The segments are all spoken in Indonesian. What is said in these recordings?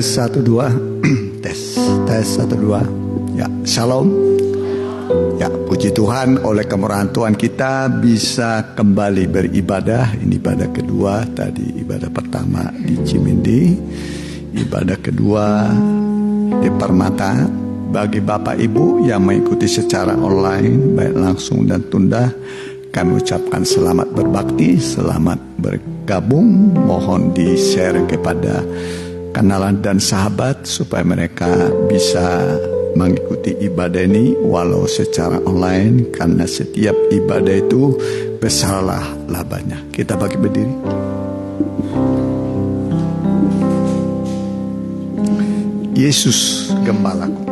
Tes 1 2. tes 1 2. Ya, shalom. Ya, puji Tuhan, oleh kemurahan Tuhan kita bisa kembali beribadah. Ini ibadah kedua, tadi ibadah pertama di Cimindi, ibadah kedua di Permata. Bagi Bapak Ibu yang mengikuti secara online, baik langsung dan tunda, kami ucapkan selamat berbakti, selamat bergabung. Mohon di-share kepada kenalan dan sahabat supaya mereka bisa mengikuti ibadah ini walau secara online, karena setiap ibadah itu besarlah labanya. Kita bagi berdiri. Yesus Gembalaku.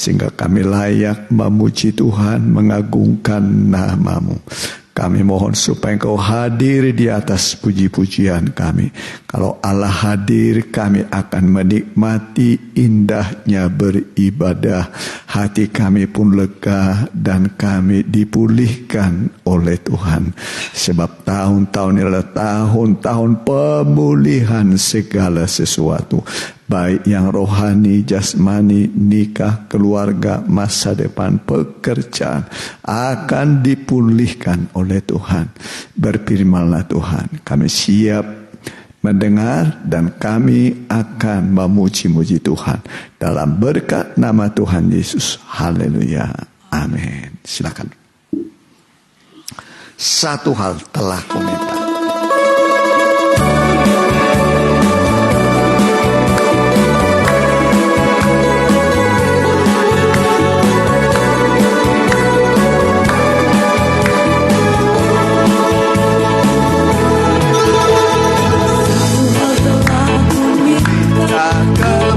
Sehingga kami layak memuji Tuhan, mengagungkan nama-Mu. Kami mohon supaya Engkau hadir di atas puji-pujian kami. Kalau Allah hadir, kami akan menikmati indahnya beribadah. Hati kami pun lega dan kami dipulihkan oleh Tuhan. Sebab tahun-tahun ini adalah tahun-tahun pemulihan segala sesuatu. Baik yang rohani, jasmani, nikah, keluarga, masa depan, pekerjaan akan dipulihkan oleh Tuhan. Berfirmanlah Tuhan, kami siap mendengar dan kami akan memuji-muji Tuhan dalam berkat nama Tuhan Yesus. Haleluya. Amin. Silakan. Satu hal telah komentar.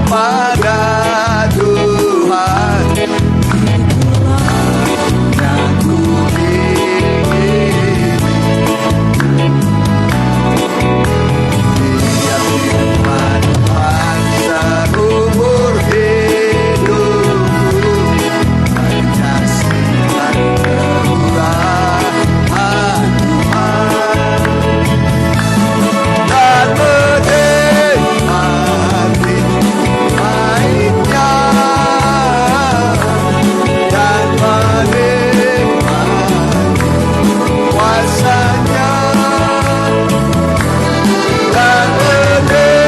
Kepada Tuhan yang ku Dia firman Tuhan seumur hidupku, menyaksikan kemurahan Tuhan dan menikmati baiknya dan menikmati kuasanya dan firman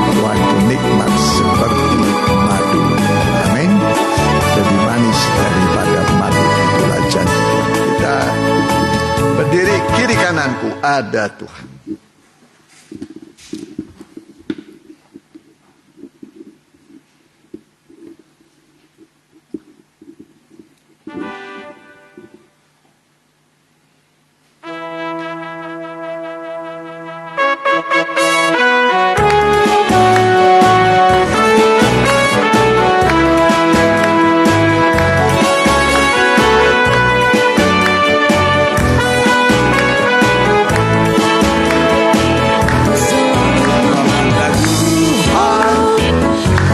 Tuhan itu nikmat seperti madu. Amin. Lebih manis daripada madu. Itulah janji Tuhan. Kita berdiri, kiri kananku ada Tuhan.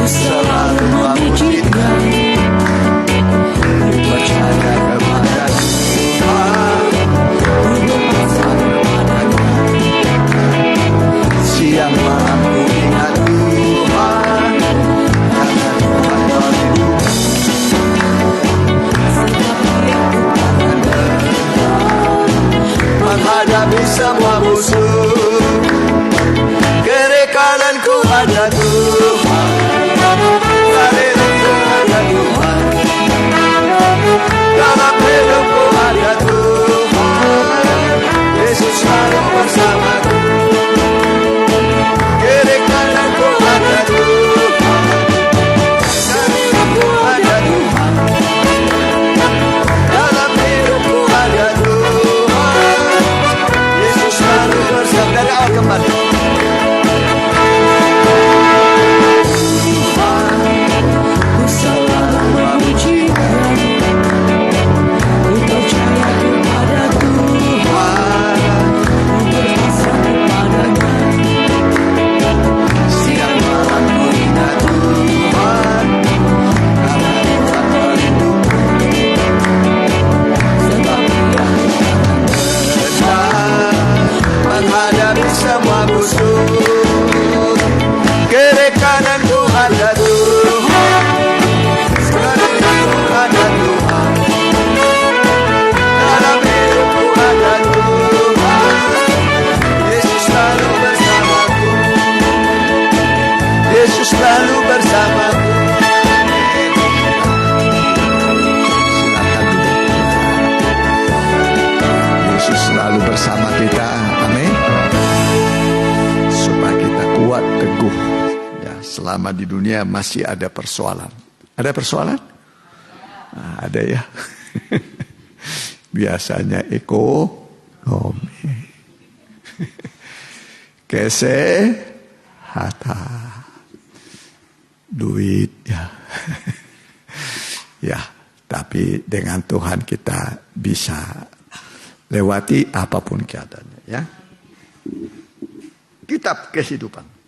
Selalu memuji Dia, percaya kepada Tuhan, berpasrah kepadanya. Siang malam ku ingat Tuhan, karena Tuhan melindungi. Menghadapi semua musuh, kiri kananku ada Tuhan. Dalam hidupku ada Tuhan, Yesus selalu bersamaku. Kiri kananku ada Tuhan, dalam hidupku ada Tuhan. Dalam hidupku ada Tuhan, Yesus selalu bersama. Dari awal kembali. Menghadapi semua musuh, kiri kananku ada Tuhan, sekeliling ada Tuhan, dalam hidupku ada Tuhan. Yesus selalu bersamaku, Yesus selalu bersamaku. Silakan duduk. Yesus selalu bersama kita. Amin. Supaya kita kuat, teguh. Ya, selama di dunia masih ada persoalan. Ada persoalan? Nah, ada ya. Biasanya ekonomi. kesehatan, duit ya. Ya, tapi dengan Tuhan kita bisa lewati apapun keadaannya ya. Kitab Kehidupan.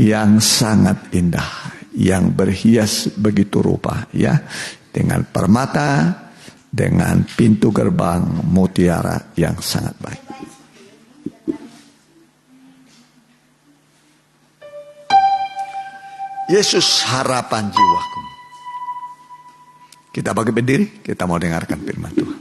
Yang sangat indah, yang berhias begitu rupa ya, dengan permata, dengan pintu gerbang mutiara yang sangat baik. Yesus harapan jiwaku. Kita bagi berdiri, kita mau dengarkan firman Tuhan.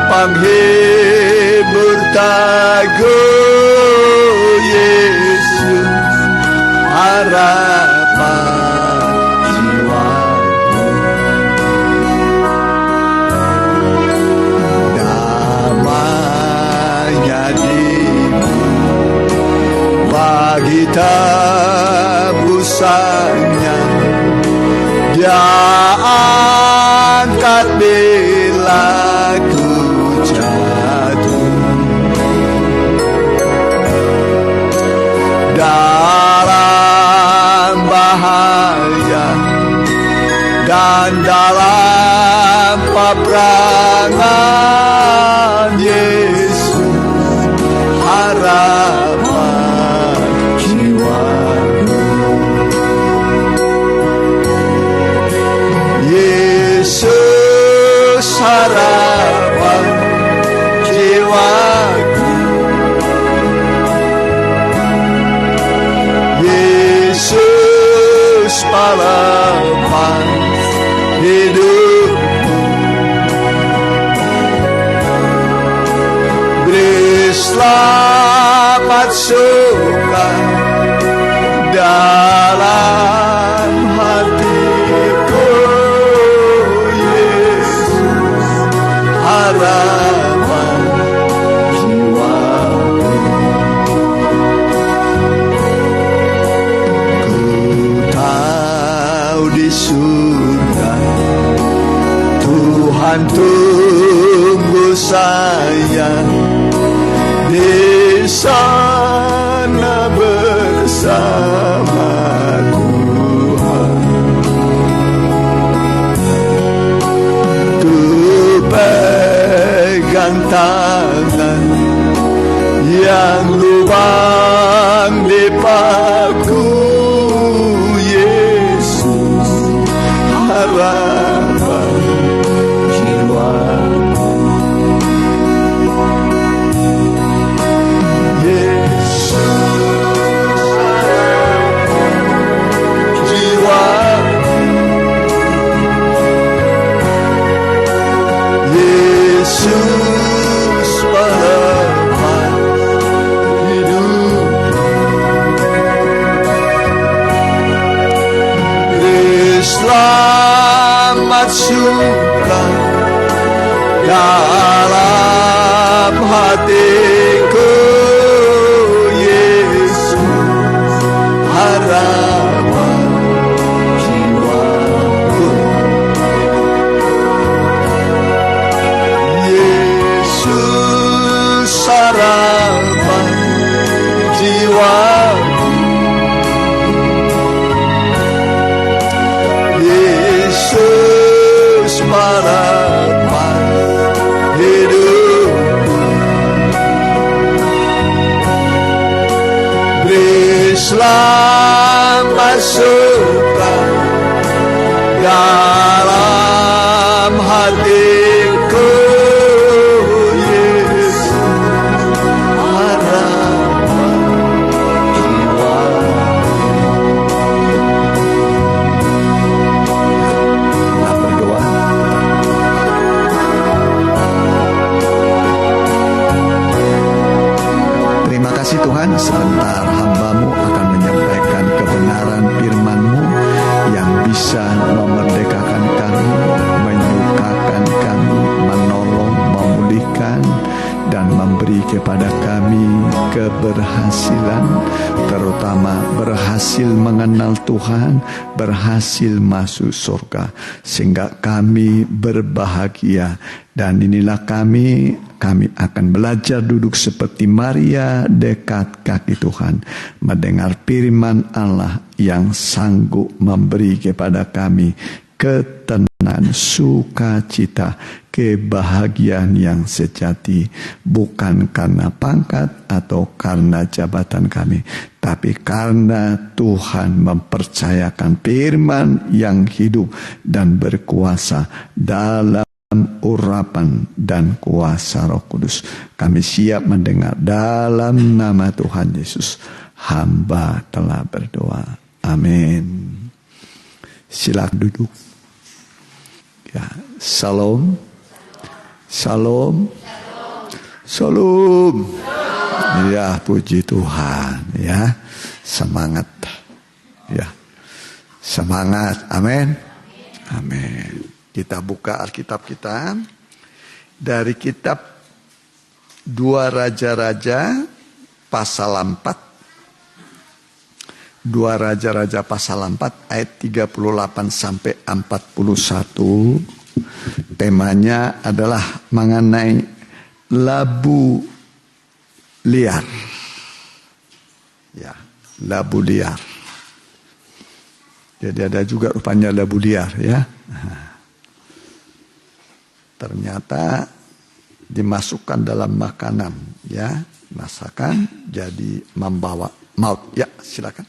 Penghibur Teguh Yesus, harapan jiwaku. Namanya bagi tebusannya, Dia angkat bila ku jatuh. Dalam bahaya dan dalam surga. Tuhan tunggu saya di sana bersama Tuhan. Ku pegang tangan yang lubang di paku, Yesus harapan jiwaku. Yesus harapan jiwaku. Yesus harapan hidup. Selamat suka dalam hatiku, Yesus harapan jiwaku. Yesus harapan jiwaku. Yesus harapan hidup. Beri selamat suka dalam hatiku, Yesus harapan jiwaku. Kita berdoa. Terima kasih Tuhan, sebentar hamba-Mu akan menyampaikan kebenaran firman-Mu yang bisa memerdekakan kami, menyukakan kami, menolong, memulihkan, dan memberi kepada kami keberhasilan, terutama berhasil mengenal Tuhan, berhasil masuk surga, sehingga kami berbahagia. Dan inilah kami akan belajar duduk seperti Maria dekat kaki Tuhan, mendengar firman Allah yang sanggup memberi kepada kami ketenangan, sukacita, kebahagiaan yang sejati, bukan karena pangkat atau karena jabatan kami, tapi karena Tuhan mempercayakan firman yang hidup dan berkuasa dalam urapan dan kuasa Roh Kudus. Kami siap mendengar dalam nama Tuhan Yesus. Hamba telah berdoa. Amin. Silakan duduk. Ya, salam. Salam. Salam. Ya, puji Tuhan, ya. Semangat. Ya. Semangat. Amin. Amin. Kita buka Alkitab kita dari kitab 2 Raja-Raja pasal 4. 2 Raja-Raja pasal 4 ayat 38 sampai 41. Temanya adalah mengenai labu liar. Ya, labu liar. Jadi ada juga rupanya labu liar, ya. Ternyata dimasukkan dalam makanan, ya, masakan jadi membawa maut. Ya, silakan.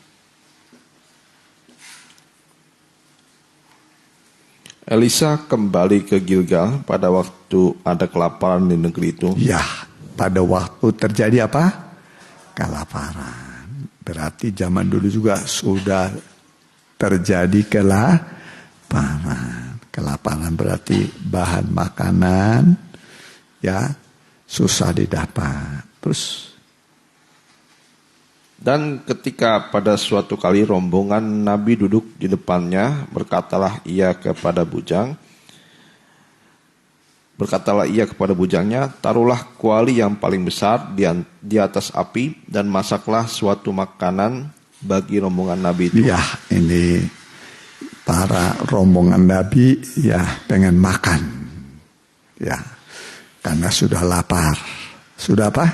Elisa kembali ke Gilgal pada waktu ada kelaparan di negeri itu. Ya, pada waktu terjadi apa? Kelaparan. Berarti zaman dulu juga sudah terjadi kelaparan. Kelaparan berarti bahan makanan, ya, susah didapat. Terus, dan ketika pada suatu kali rombongan Nabi duduk di depannya, berkatalah ia kepada bujangnya, taruhlah kuali yang paling besar di atas api dan masaklah suatu makanan bagi rombongan Nabi itu. Ya, ini para rombongan Nabi ya pengen makan. Ya, karena sudah lapar. Sudah apa?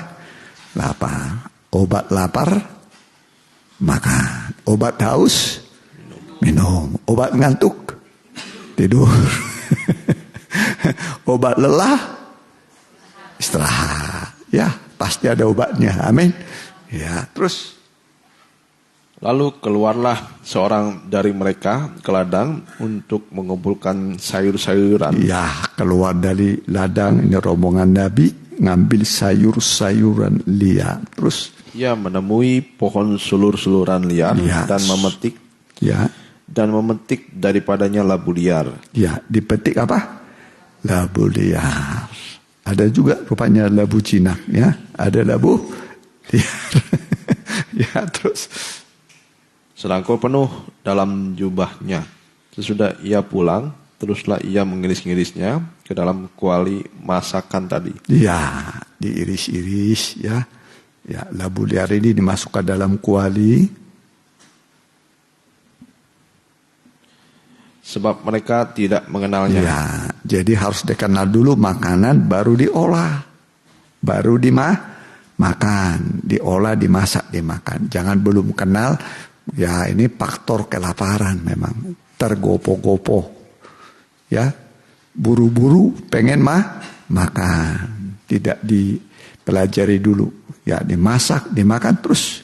Lapar. Obat lapar, makan. Obat haus, minum. Obat ngantuk, tidur. Obat lelah, istirahat. Ya, pasti ada obatnya. Amin. Ya, terus. Lalu keluarlah seorang dari mereka ke ladang untuk mengumpulkan sayur-sayuran. Ya, keluar dari ladang, ini rombongan Nabi, ngambil sayur-sayuran liar. Terus Ia menemui pohon sulur-suluran liar Ya. dan memetik ya, daripadanya labu liar. ya dipetik apa? Labu liar. Ada juga rupanya labu jinak, ya. Ada labu liar. Ya, terus Selangkau penuh dalam jubahnya. Sesudah ia pulang, teruslah ia mengiris-ngirisnya ke dalam kuali masakan tadi. ya diiris-iris, ya. Ya, labu liar ini dimasukkan dalam kuali. Sebab mereka tidak mengenalnya. Ya, jadi harus dikenal dulu makanan baru diolah. Baru makan, diolah, dimasak, dimakan. Jangan belum kenal, ya ini faktor kelaparan memang. Tergopoh-gopoh. Ya, buru-buru pengen makan. Tidak dipelajari dulu. Ya, dimasak, dimakan terus.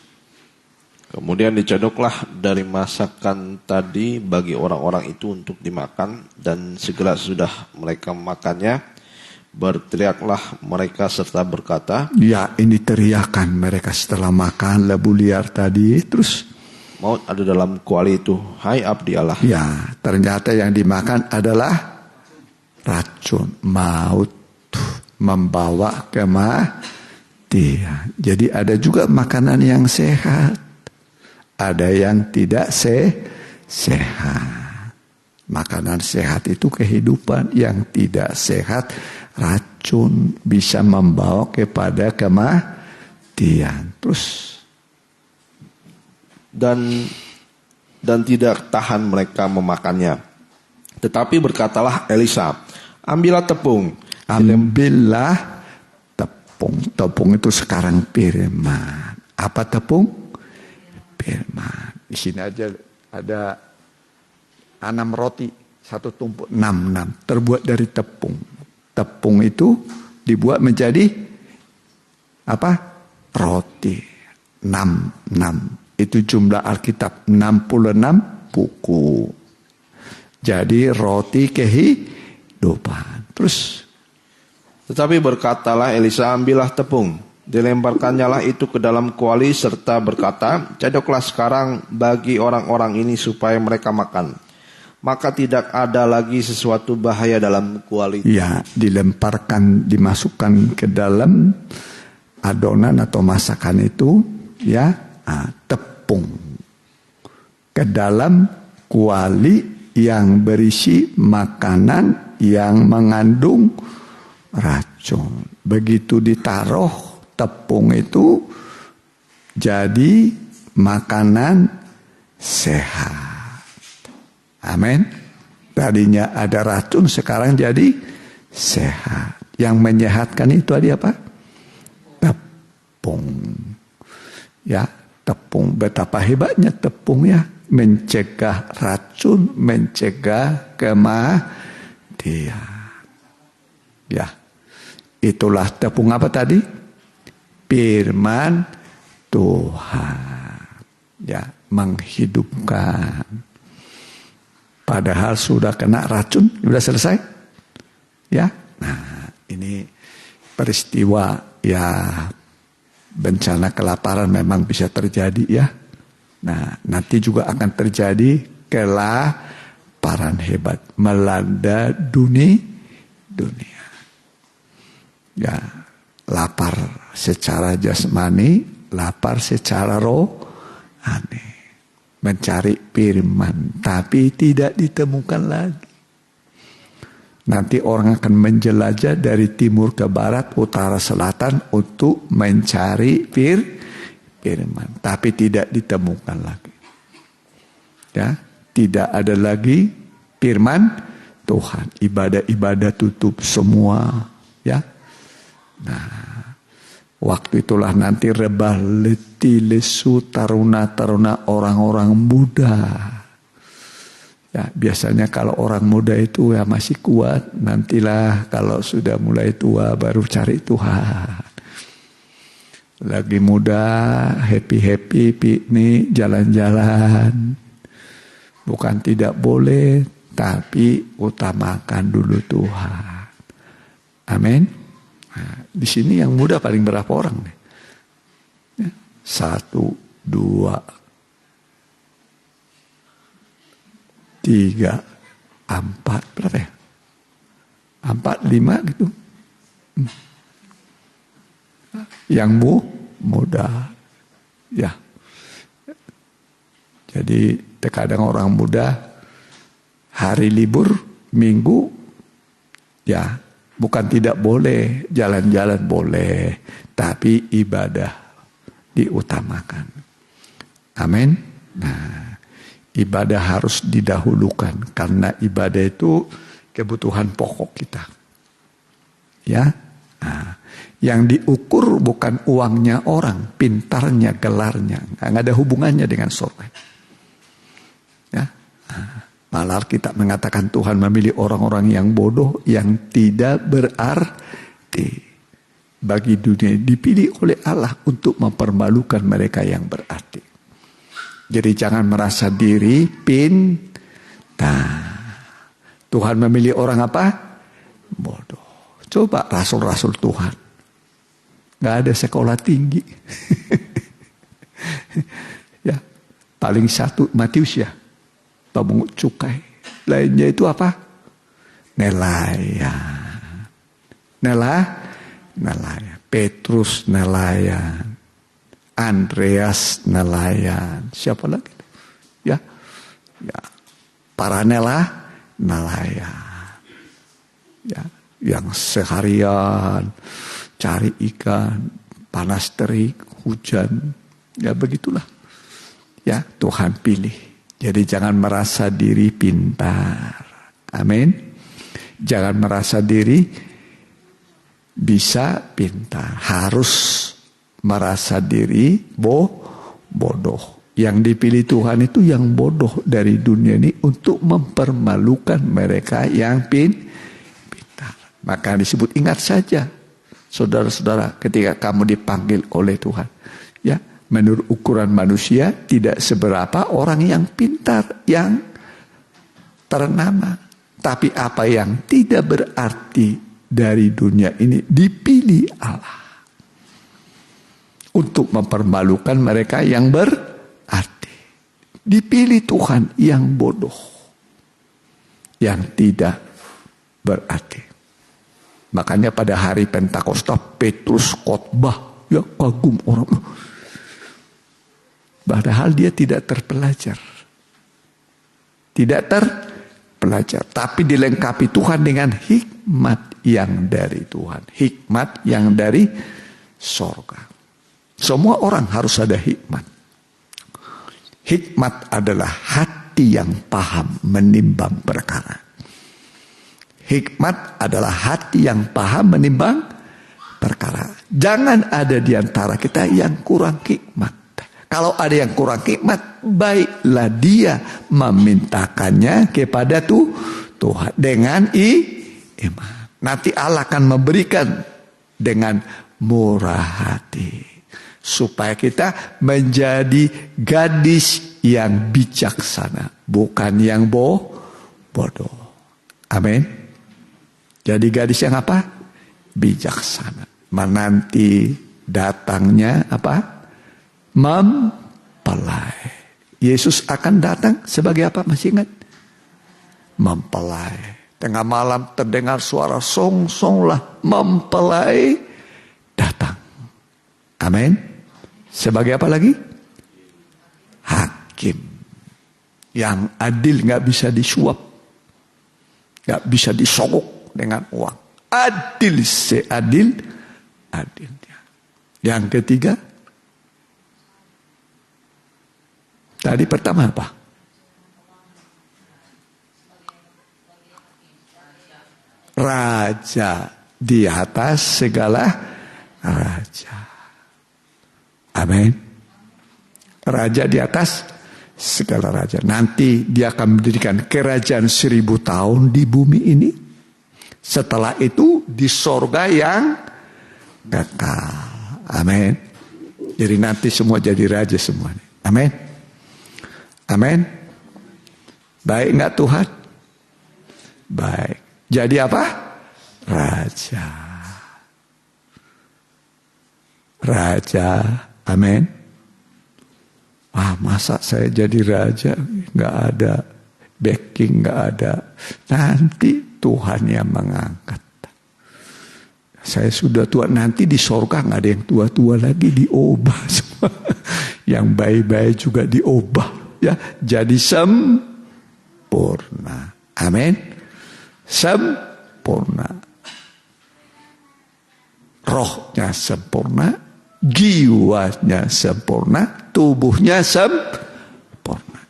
Kemudian dicodoklah dari masakan tadi bagi orang-orang itu untuk dimakan, dan segera sudah mereka makannya, berteriaklah mereka serta berkata, Ya, ini teriakan mereka setelah makan labu liar tadi. Terus, maut ada dalam kuali itu, hai abdi Allah. ya, ternyata yang dimakan adalah racun, maut, membawa kematian. Jadi ada juga makanan yang sehat, ada yang tidak sehat. Makanan sehat itu kehidupan, yang tidak sehat racun, bisa membawa kepada kematian. Terus Dan tidak tahan mereka memakannya. Tetapi berkatalah Elisa, ambillah tepung. ambillah tepung. Tepung itu sekarang firman. Apa tepung? Firman. Di sini aja ada 6 roti, 1 tumpuk 6 terbuat dari tepung. Tepung itu dibuat menjadi apa? Roti. 6. Itu jumlah Alkitab, 66 buku. Jadi roti kehidupan. Terus Tetapi berkatalah Elisa, ambillah tepung. Dilemparkannya lah itu ke dalam kuali serta berkata, cadoklah sekarang bagi orang-orang ini supaya mereka makan. Maka tidak ada lagi sesuatu bahaya dalam kuali. ya, dilemparkan, dimasukkan ke dalam adonan atau masakan itu, ya, tepung ke dalam kuali yang berisi makanan yang mengandung racun. Begitu ditaruh tepung itu jadi makanan sehat. Amin. Tadinya ada racun, sekarang jadi sehat. Yang menyehatkan itu ada apa? Tepung. Ya, tepung. Betapa hebatnya tepung, ya. Mencegah racun, mencegah kematian. Ya, itulah tepung apa tadi? Firman Tuhan. Ya, menghidupkan. Padahal sudah kena racun, sudah selesai. Ya, nah ini peristiwa, ya, bencana kelaparan memang bisa terjadi, ya. Nah, nanti juga akan terjadi kelaparan hebat melanda dunia. Ya, lapar secara jasmani, lapar secara rohani. Mencari firman, tapi tidak ditemukan lagi. Nanti orang akan menjelajah dari timur ke barat, utara, selatan untuk mencari firman, tapi tidak ditemukan lagi. Ya, Tidak ada lagi firman Tuhan. Ibadah-ibadah tutup semua. Ya. Nah, waktu itulah nanti rebah, letih, lesu, taruna-taruna orang-orang muda. Ya, biasanya kalau orang muda itu ya masih kuat. Nantilah kalau sudah mulai tua baru cari Tuhan. Lagi muda, happy-happy, piknik, jalan-jalan. Bukan tidak boleh, tapi utamakan dulu Tuhan. Amin. Nah, di sini yang muda paling berapa orang nih? 1, 2, 3, 4, berapa ya? 4, 5 gitu. Yang muda, ya. Jadi terkadang orang muda hari libur minggu, ya bukan tidak boleh jalan-jalan boleh, tapi ibadah diutamakan. Amin. Nah, ibadah harus didahulukan karena ibadah itu kebutuhan pokok kita. Ya. Nah, yang diukur bukan uangnya orang, pintarnya, gelarnya, nggak ada hubungannya dengan surga. Ya. Nah, malah kita mengatakan Tuhan memilih orang-orang yang bodoh, yang tidak berarti bagi dunia, dipilih oleh Allah untuk mempermalukan mereka yang berarti. Jadi jangan merasa diri pintar. Tuhan memilih orang apa? Bodoh. Coba rasul-rasul Tuhan. Gak ada sekolah tinggi. Ya, paling satu Matius ya. Pemungut cukai. Lainnya itu apa? Nelayan. Nelayan. Petrus nelayan. Andreas nelayan. Siapa lagi? Ya. Para nelayan. Ya. Yang seharian cari ikan, panas terik, hujan, ya begitulah. Ya, Tuhan pilih. Jadi jangan merasa diri pintar. Amin. Jangan merasa diri bisa pintar. Harus merasa diri bodoh. Yang dipilih Tuhan itu yang bodoh dari dunia ini untuk mempermalukan mereka yang pintar. Maka disebut, ingat saja saudara-saudara ketika kamu dipanggil oleh Tuhan. Ya, menurut ukuran manusia tidak seberapa orang yang pintar, yang ternama. Tapi apa yang tidak berarti dari dunia ini dipilih Allah untuk mempermalukan mereka yang berarti. Dipilih Tuhan yang bodoh, yang tidak berarti. Makanya pada hari Pentakosta Petrus khotbah, ya kagum orang. Padahal dia tidak terpelajar. Tidak terpelajar. Tapi dilengkapi Tuhan dengan hikmat yang dari Tuhan. Hikmat yang dari sorga. Semua orang harus ada hikmat. Hikmat adalah hati yang paham menimbang perkara. Hikmat adalah hati yang paham menimbang perkara. Jangan ada di antara kita yang kurang hikmat. Kalau ada yang kurang hikmat, baiklah dia memintakannya kepada Tuhan dengan iman. Nanti Allah akan memberikan dengan murah hati. Supaya kita menjadi gadis yang bijaksana. Bukan yang bodoh. Amin. Jadi gadis yang apa? Bijaksana. Menanti datangnya apa? Mempelai. Yesus akan datang sebagai apa? Masih ingat? Mempelai. Tengah malam terdengar suara song-songlah. Mempelai datang. Amin. Sebagai apa lagi? Hakim. Yang adil, gak bisa disuap. Gak bisa disogok dengan uang. Adil seadil-adilnya. Yang ketiga, tadi pertama apa? raja di atas segala raja. Amin. Raja di atas segala raja. Nanti dia akan mendirikan kerajaan 1000 tahun di bumi ini. Setelah itu di sorga yang kekal. Amin. Jadi nanti semua jadi raja semuanya. Amin. Amin. Baik enggak Tuhan? Baik. Jadi apa? Raja. Raja. Amin. Masa saya jadi raja? Enggak ada backing, enggak ada. Nanti Tuhan yang mengangkat. Saya sudah tua, nanti di sorga nggak ada yang tua-tua lagi, diubah semua. Yang baik-baik juga diubah, ya, jadi sempurna. Amin. Sempurna. Rohnya sempurna, jiwanya sempurna, tubuhnya sempurna.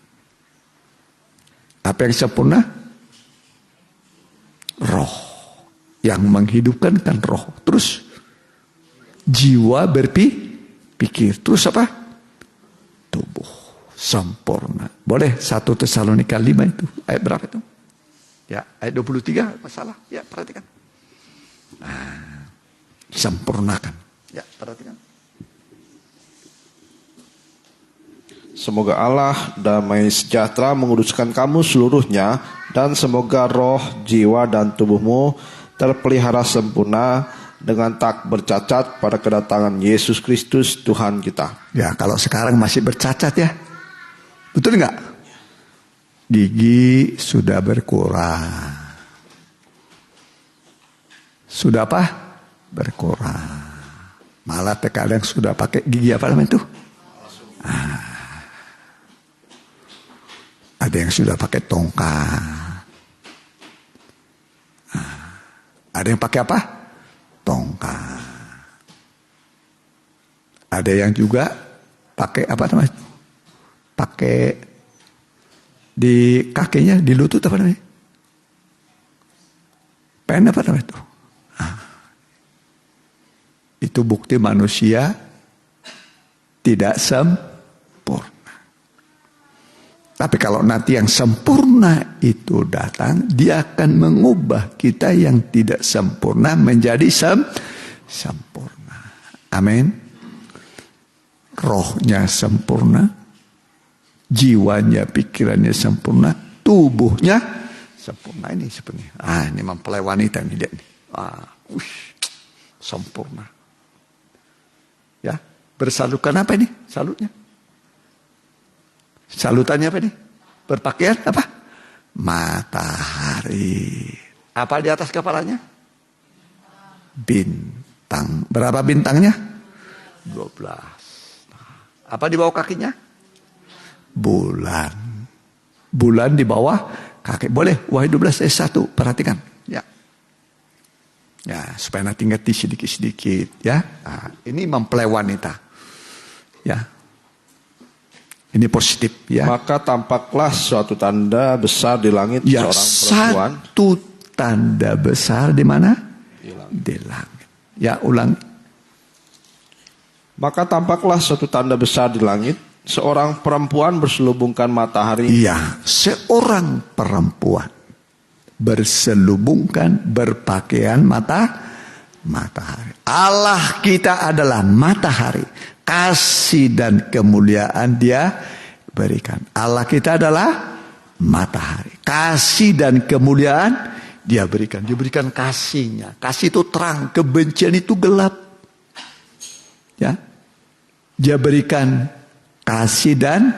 Apa yang sempurna? Roh. Yang menghidupkan kan roh. Terus jiwa berpikir. Terus apa? Tubuh sempurna. Boleh 1 Tesalonika 5 itu. Ayat berapa itu? Ya, ayat 23 masalah. Ya, perhatikan. Sempurnakan. Ya, perhatikan. Semoga Allah damai sejahtera menguduskan kamu seluruhnya, dan semoga roh, jiwa, dan tubuhmu terpelihara sempurna dengan tak bercacat pada kedatangan Yesus Kristus Tuhan kita. Ya, kalau sekarang masih bercacat ya. Betul nggak? Gigi sudah berkurang. Sudah apa? Berkurang. Malah terkadang sudah pakai gigi apa namanya itu? Ada yang sudah pakai tongkat. Ada yang pakai apa? Tongkat. Ada yang juga pakai apa namanya? Pakai di kakinya, di lutut apa namanya? Pen apa namanya itu? Itu bukti manusia tidak sempurna. Tapi kalau nanti yang sempurna itu datang, dia akan mengubah kita yang tidak sempurna menjadi sempurna. Amin. Rohnya sempurna, jiwanya, pikirannya sempurna, tubuhnya sempurna. Ini sebenarnya. Ini mempelai wanita nih, lihat nih. Sempurna. Ya, bersalukan apa ini? Salutnya. Salutannya apa nih? Berpakaian apa? Matahari. Apa di atas kepalanya? Bintang. Berapa bintangnya? 12. Apa di bawah kakinya? Bulan. Bulan di bawah kaki. Boleh? Wahyu 12 ayat 1. Perhatikan. Ya. Ya, supaya nanti ngerti sedikit-sedikit. Ya. Ini mempelai wanita. Ya. Ini positif ya. Maka tampaklah suatu tanda besar di langit, ya, seorang perempuan. Satu tanda besar di mana? Di langit. Ya, ulang. Maka tampaklah suatu tanda besar di langit, seorang perempuan berselubungkan matahari. Iya, seorang perempuan berselubungkan berpakaian matahari. Allah kita adalah matahari. Kasih dan kemuliaan dia berikan. Allah kita adalah matahari. Kasih dan kemuliaan dia berikan. Dia berikan kasihnya. Kasih itu terang, kebencian itu gelap. Ya. Dia berikan kasih dan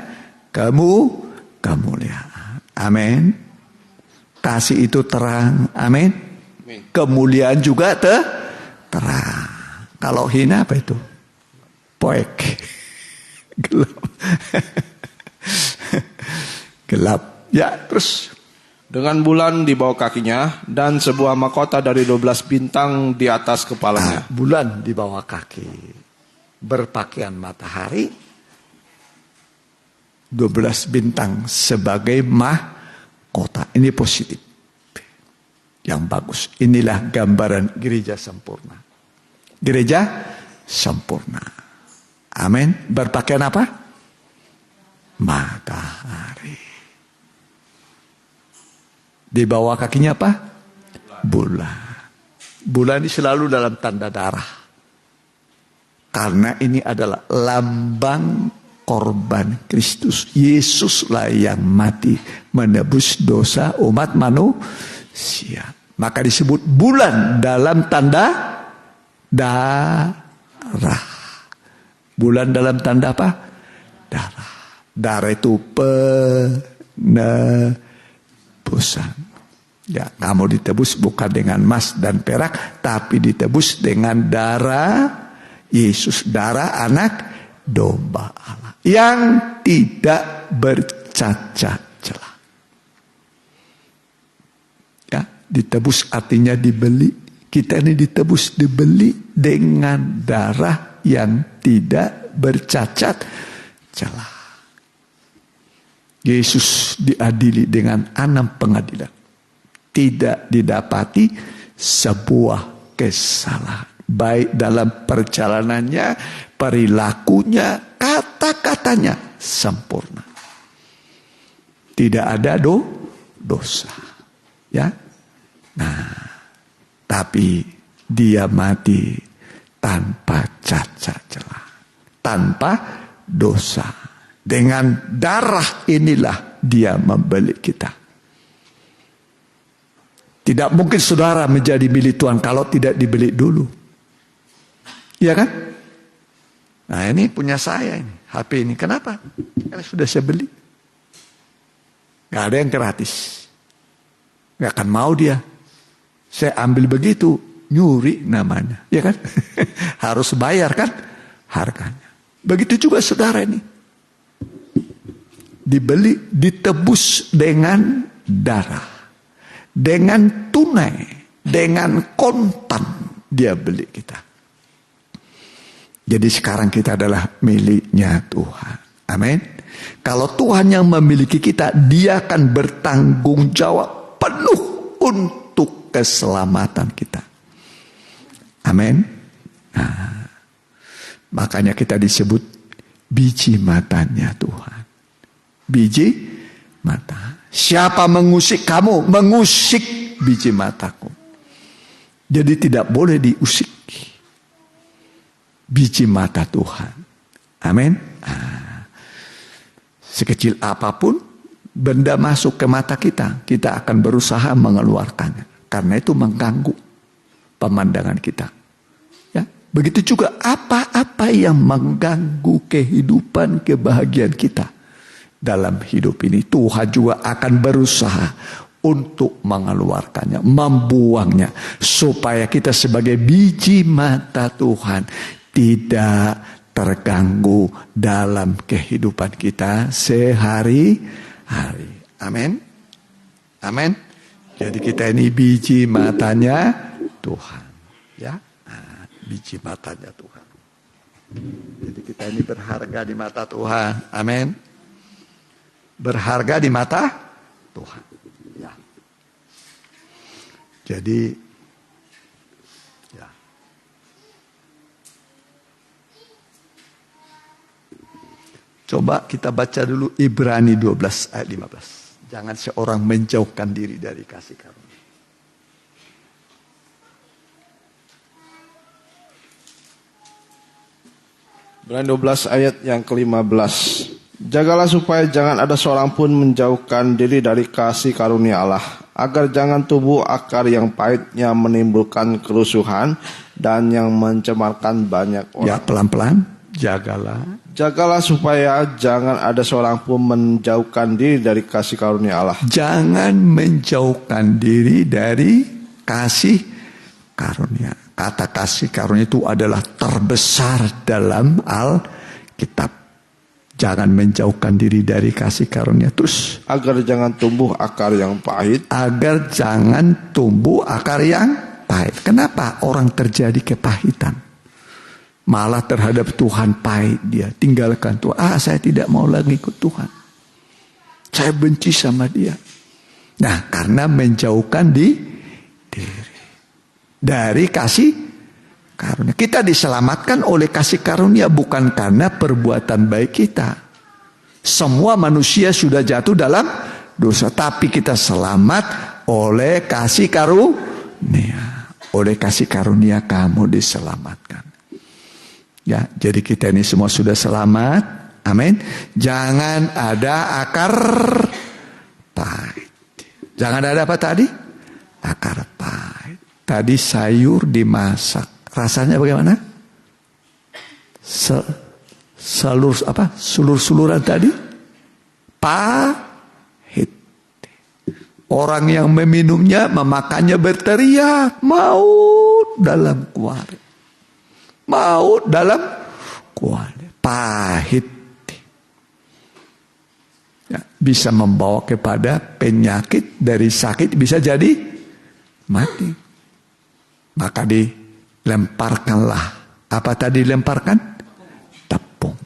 kemuliaan. Amin. Kasih itu terang. Amin. Kemuliaan juga terang. Kalau hina apa itu? Poek. Gelap. Gelap. Ya, terus. Dengan bulan di bawah kakinya dan sebuah mahkota dari 12 bintang di atas kepalanya. Bulan di bawah kaki. Berpakaian matahari. 12 bintang sebagai mahkota. Ini positif. yang bagus. Inilah gambaran gereja sempurna. Gereja sempurna. Amin. Berpakaian apa? Matahari. Di bawah kakinya apa? Bulan. Bulan ini selalu dalam tanda darah. Karena ini adalah lambang korban Kristus. Yesuslah yang mati menebus dosa umat manusia. Maka disebut bulan dalam tanda darah. Bulan dalam tanda apa? Darah. Darah itu penebusan. Ya, kamu ditebus bukan dengan emas dan perak, tapi ditebus dengan darah Yesus, darah anak domba Allah yang tidak bercacat celah. Ya, ditebus artinya dibeli. Kita ini ditebus, dibeli dengan darah yang tidak bercacat celah. Yesus diadili dengan 6 pengadilan. Tidak didapati sebuah kesalahan. Baik dalam perjalanannya, perilakunya, kata-katanya sempurna. Tidak ada dosa. Ya. Nah, tapi dia mati tanpa cacat celah, tanpa dosa. Dengan darah inilah dia membeli kita. Tidak mungkin saudara menjadi milik Tuhan kalau tidak dibeli dulu. Iya kan? Nah, ini punya saya ini, HP ini. Kenapa? Karena sudah saya beli. Gak ada yang gratis. Gak akan mau dia. Saya ambil begitu, nyuri namanya. Iya kan? Harus bayar kan harganya. Begitu juga saudara ini. Dibeli, ditebus dengan darah. Dengan tunai, dengan kontan dia beli kita. Jadi sekarang kita adalah miliknya Tuhan. Amin. Kalau Tuhan yang memiliki kita, dia akan bertanggung jawab penuh untuk keselamatan kita. Amin. Nah, makanya kita disebut biji matanya Tuhan. Biji mata. Siapa mengusik kamu? Mengusik biji mataku. Jadi tidak boleh diusik biji mata Tuhan. Amin. Sekecil apapun benda masuk ke mata kita, kita akan berusaha mengeluarkannya. Karena itu mengganggu pemandangan kita. Ya, begitu juga apa-apa yang mengganggu kehidupan, kebahagiaan kita. Dalam hidup ini Tuhan juga akan berusaha untuk mengeluarkannya, membuangnya, supaya kita sebagai biji mata Tuhan tidak terganggu dalam kehidupan kita sehari-hari. Amin. Amin. Jadi kita ini biji matanya Tuhan, ya, biji matanya Tuhan. Jadi kita ini berharga di mata Tuhan. Amin. Berharga di mata Tuhan. Ya. Jadi, ya. Coba kita baca dulu Ibrani 12 ayat 15. Jangan seorang menjauhkan diri dari kasih karunia. Ibrani 12 ayat yang ke-15. Jagalah supaya jangan ada seorang pun menjauhkan diri dari kasih karunia Allah, agar jangan tumbuh akar yang pahitnya menimbulkan kerusuhan dan yang mencemarkan banyak orang. Ya, pelan-pelan. Jagalah supaya jangan ada seorang pun menjauhkan diri dari kasih karunia Allah. Jangan menjauhkan diri dari kasih karunia. Kata kasih karunia itu adalah terbesar dalam Alkitab. Jangan menjauhkan diri dari kasih karunia. Terus agar jangan tumbuh akar yang pahit. Agar jangan tumbuh akar yang pahit. Kenapa orang terjadi kepahitan? Malah terhadap Tuhan pahit dia. Tinggalkan Tuhan. Saya tidak mau lagi ikut Tuhan. Saya benci sama dia. Nah, karena menjauhkan Dari kasih karunia. Kita diselamatkan oleh kasih karunia, bukan karena perbuatan baik kita. Semua manusia sudah jatuh dalam dosa, tapi kita selamat oleh kasih karunia. Oleh kasih karunia kamu diselamatkan. Ya, jadi kita ini semua sudah selamat. Amin. Jangan ada akar pahit. Jangan ada apa tadi? Akar pahit. Tadi sayur dimasak. Rasanya bagaimana? Sulur-suluran tadi? Pahit. Orang yang meminumnya, memakannya berteriak, maut dalam kuarit. Maut dalam kuarit. Pahit. Ya, bisa membawa kepada penyakit, dari sakit bisa jadi mati. Maka dilemparkanlah. Apa tadi lemparkan? Tepung.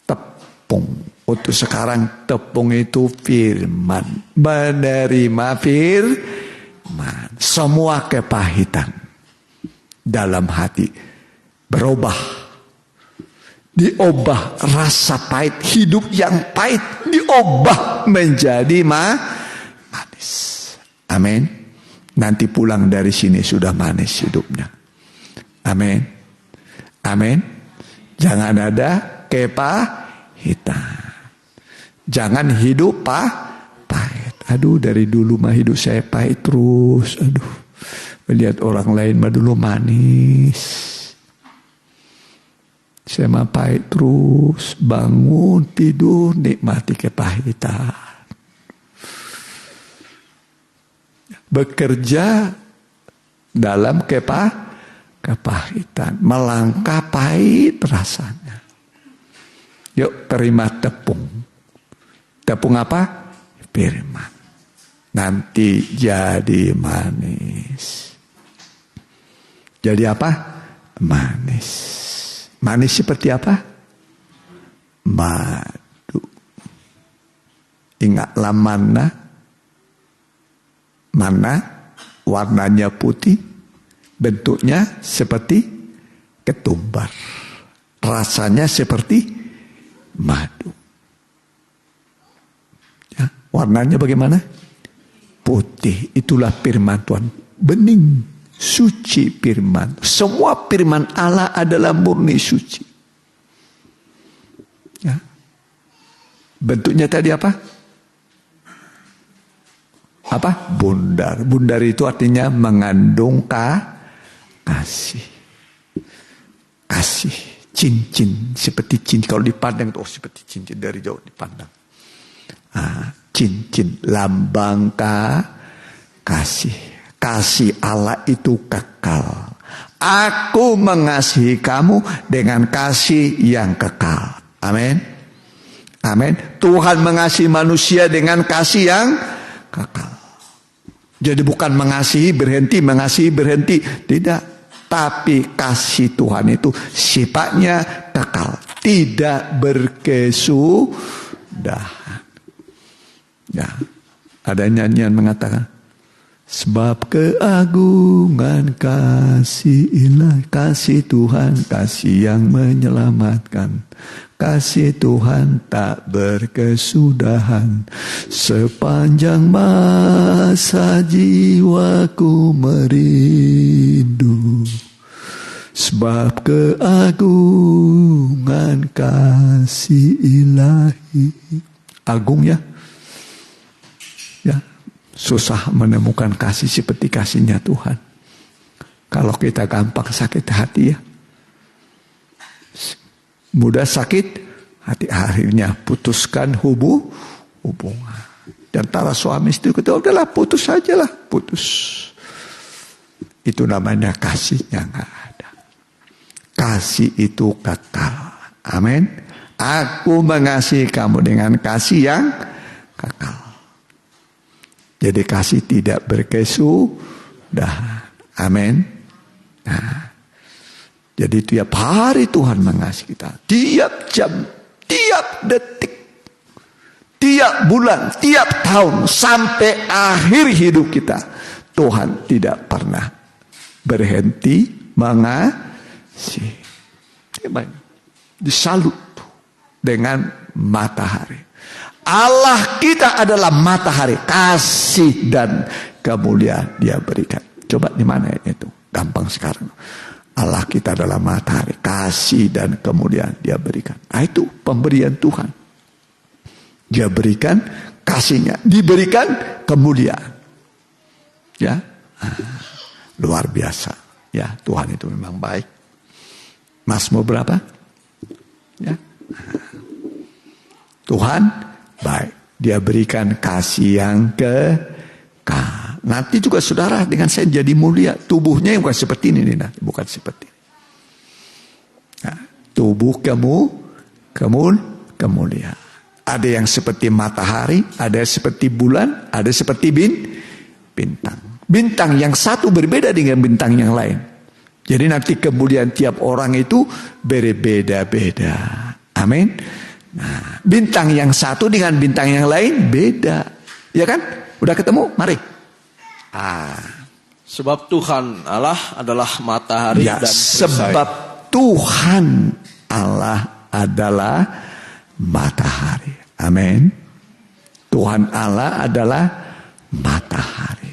Tepung. Untuk sekarang tepung itu firman. Menerima firman. Semua kepahitan dalam hati berubah. Diubah rasa pahit, hidup yang pahit diubah menjadi manis. Amin. Nanti pulang dari sini sudah manis hidupnya. Amin. Amin. Jangan ada kepahitan. Jangan hidup pahit. Aduh, dari dulu mah hidup saya pahit terus. Aduh, melihat orang lain mah dulu manis. Saya mah pahit terus, bangun, tidur, nikmati kepahitan. Bekerja dalam kepahitan, melangkah pahit rasanya. Yuk terima tepung. Tepung apa? Firman. Nanti jadi manis. Jadi apa? Manis. Manis seperti apa? Madu. Ingatlah mana? Mana warnanya putih, bentuknya seperti ketumbar. Rasanya seperti madu. Ya, warnanya bagaimana? Putih. Itulah firman Tuhan. Bening. Suci firman. Semua firman Allah adalah murni suci. Ya. Bentuknya tadi apa? Apa? Bundar. Bundar itu artinya mengandung kasih. Kasih. Cincin. Seperti cincin. Kalau dipandang itu seperti cincin dari jauh dipandang. Cincin. Lambang kasih. Kasih Allah itu kekal. Aku mengasihi kamu dengan kasih yang kekal. Amin. Amin. Tuhan mengasihi manusia dengan kasih yang kekal. Jadi bukan mengasihi berhenti. Tidak. Tapi kasih Tuhan itu sifatnya kekal. Tidak berkesudahan. Ya. Ada nyanyian mengatakan, sebab keagungan kasih ilahi, kasih Tuhan, kasih yang menyelamatkan. Kasih Tuhan tak berkesudahan. Sepanjang masa jiwaku merindu. Sebab keagungan kasih ilahi. Agung ya? Ya. Susah menemukan kasih seperti kasihnya Tuhan. Kalau kita gampang sakit hati ya. Mudah sakit hati, akhirnya putuskan hubungan. Dan antara suami istri kita udahlah putus sajalah, putus. Itu namanya kasih yang gak ada. Kasih itu kekal. Amin. Aku mengasihi kamu dengan kasih yang kekal. Jadi kasih tidak berkesudahan. Amin. Nah, jadi tiap hari Tuhan mengasihi kita. Tiap jam, tiap detik, tiap bulan, tiap tahun, sampai akhir hidup kita. Tuhan tidak pernah berhenti mengasihi. Disalut dengan matahari. Allah kita adalah matahari, kasih dan kemuliaan Dia berikan. Coba di mana itu? Gampang sekarang. Allah kita adalah matahari, kasih dan kemuliaan Dia berikan. Nah, itu pemberian Tuhan. Dia berikan kasihnya, diberikan kemuliaan. Ya, luar biasa. Ya, Tuhan itu memang baik. Mazmur berapa? Ya, Tuhan baik. Dia berikan kasih yang kekal. Nanti juga saudara dengan saya jadi mulia. Tubuhnya bukan seperti ini nanti, bukan seperti ini. Nah, tubuh kemuliaan. Ada yang seperti matahari, ada seperti bulan, ada seperti bintang. Bintang yang satu berbeda dengan bintang yang lain. Jadi nanti kemuliaan tiap orang itu berbeda-beda. Amin. Nah, bintang yang satu dengan bintang yang lain beda. Ya kan? Udah ketemu? Mari. Sebab Tuhan Allah adalah matahari ya, dan perisai. Sebab Tuhan Allah adalah matahari. Amin. Tuhan Allah adalah matahari.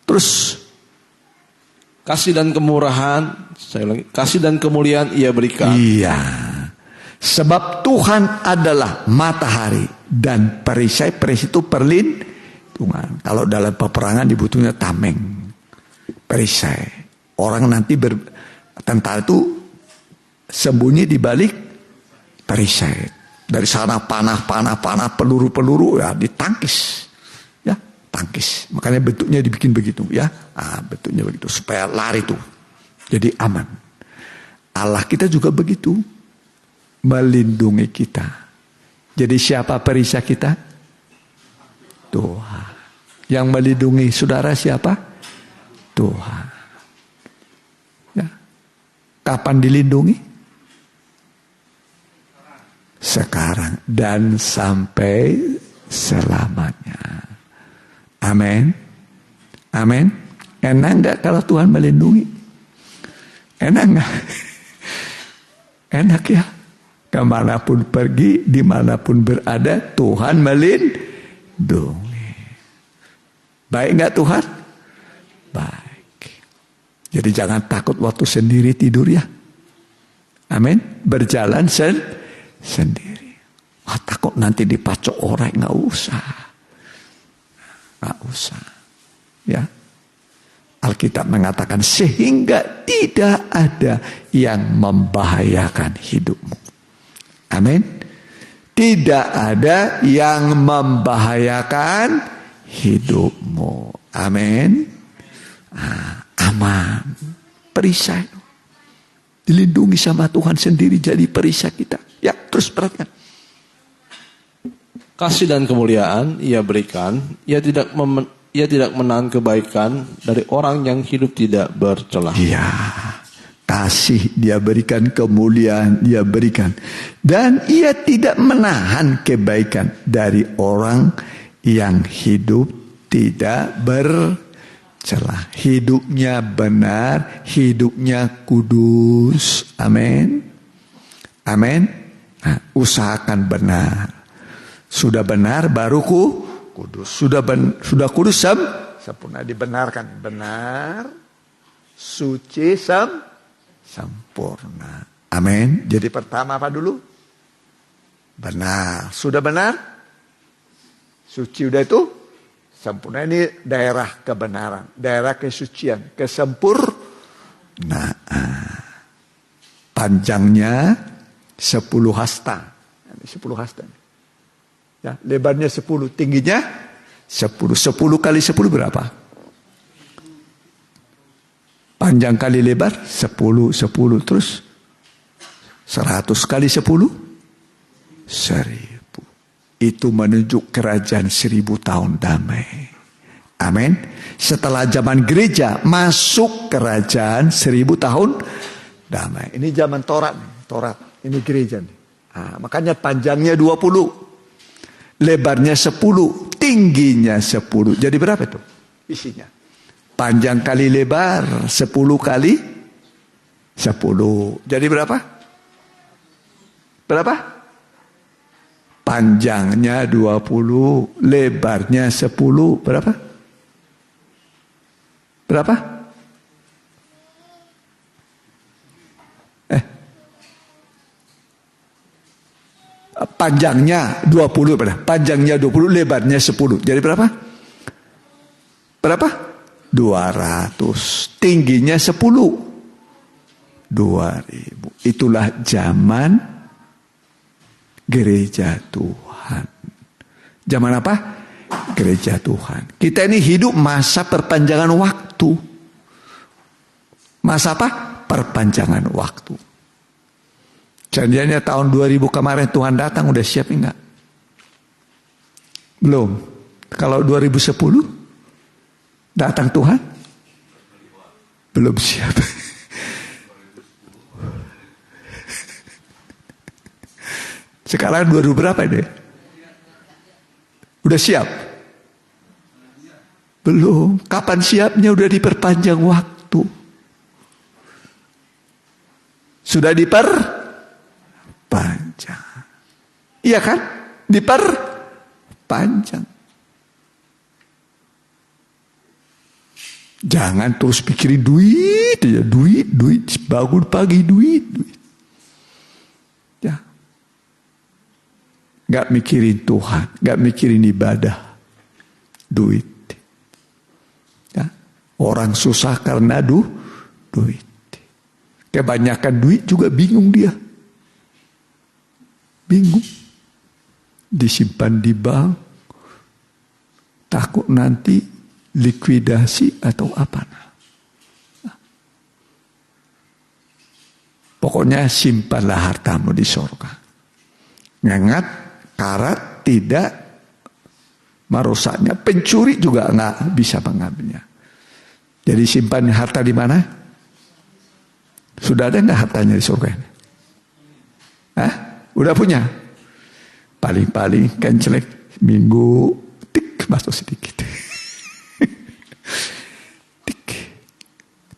Terus kasih dan kemurahan, saya ulangi, kasih dan kemuliaan Ia berikan. Iya. Sebab Tuhan adalah matahari dan perisai. Perisai itu perlindungan. Kalau dalam peperangan dibutuhnya tameng, perisai. Orang nanti tentara itu sembunyi di balik perisai. Dari sana panah, peluru ya ditangkis. Ya, tangkis. Makanya bentuknya dibikin begitu ya. Bentuknya begitu supaya lari tuh. Jadi aman. Allah kita juga begitu. Melindungi kita. Jadi siapa perisai kita? Tuhan. Yang melindungi saudara siapa? Tuhan. Ya. Kapan dilindungi? Sekarang dan sampai selamanya. Amin. Amin. Enak enggak kalau Tuhan melindungi? Enak enggak? Enak ya. Kemanapun pergi, dimanapun berada, Tuhan melindungi. Baik enggak Tuhan? Baik. Jadi jangan takut waktu sendiri tidur ya. Amin. Berjalan sendiri. Takut nanti dipacok orang, enggak usah. Enggak usah. Ya. Alkitab mengatakan sehingga tidak ada yang membahayakan hidupmu. Amin. Tidak ada yang membahayakan hidupmu. Amin. Aman. Perisai. Dilindungi sama Tuhan sendiri jadi perisai kita. Ya, terus perhatikan. Kasih dan kemuliaan Ia berikan. Ia tidak menahan kebaikan dari orang yang hidup tidak bercelah. Iya. Kasih Dia berikan, kemuliaan Dia berikan. Dan Ia tidak menahan kebaikan dari orang yang hidup tidak bercelah. Hidupnya benar, hidupnya kudus. Amin. Amin. Nah, usahakan benar. Sudah benar baru kudus. Sudah kudus sempurna, dibenarkan. Benar, suci, sempurna. Amin. Jadi pertama apa dulu? Benar. Sudah benar? Suci udah itu? Sempurna. Ini daerah kebenaran. Daerah kesucian. Kesempurnaan. Panjangnya 10 hasta. 10 hasta. Ya, lebarnya 10. Tingginya 10. 10 kali 10 berapa? Panjang kali lebar 10 terus 100 kali 10 1000. Itu menunjuk kerajaan 1000 tahun damai. Amin. Setelah zaman gereja masuk kerajaan 1000 tahun damai. Ini zaman Taurat. Ini gereja nih. Makanya panjangnya 20, lebarnya 10, tingginya 10. Jadi berapa itu isinya? Panjang kali lebar 10 kali 10. Jadi berapa? Berapa? Panjangnya 20, lebarnya 10. Berapa? Berapa? Panjangnya 20, panjangnya 20, lebarnya 10. Jadi berapa? Berapa? 200. Tingginya 10. 2000. Itulah zaman gereja Tuhan. Zaman apa? Gereja Tuhan. Kita ini hidup masa perpanjangan waktu. Masa apa? Perpanjangan waktu. Janjiannya tahun 2000 kemarin Tuhan datang, udah siap enggak? Belum. Kalau 2010 datang Tuhan? Belum siap. Sekarang 2000 berapa ini? Udah siap? Belum. Kapan siapnya? Udah diperpanjang waktu. Sudah diperpanjang. Iya kan? Diperpanjang. Jangan terus pikirin duit aja. Duit. Bangun pagi duit. Ya. Gak mikirin Tuhan. Gak mikirin ibadah. Duit. Ya. Orang susah karena duit. Kebanyakan duit juga bingung dia. Bingung. Disimpan di bank. Takut nanti likuidasi atau apa. Pokoknya simpanlah hartamu di surga. Ingat, karat tidak merusaknya. Pencuri juga nggak bisa mengambilnya. Jadi simpan harta di mana? Sudah ada nggak hartanya di surga ini? Hah? Udah punya? Paling-paling kencelek minggu tik masuk sedikit. Tik.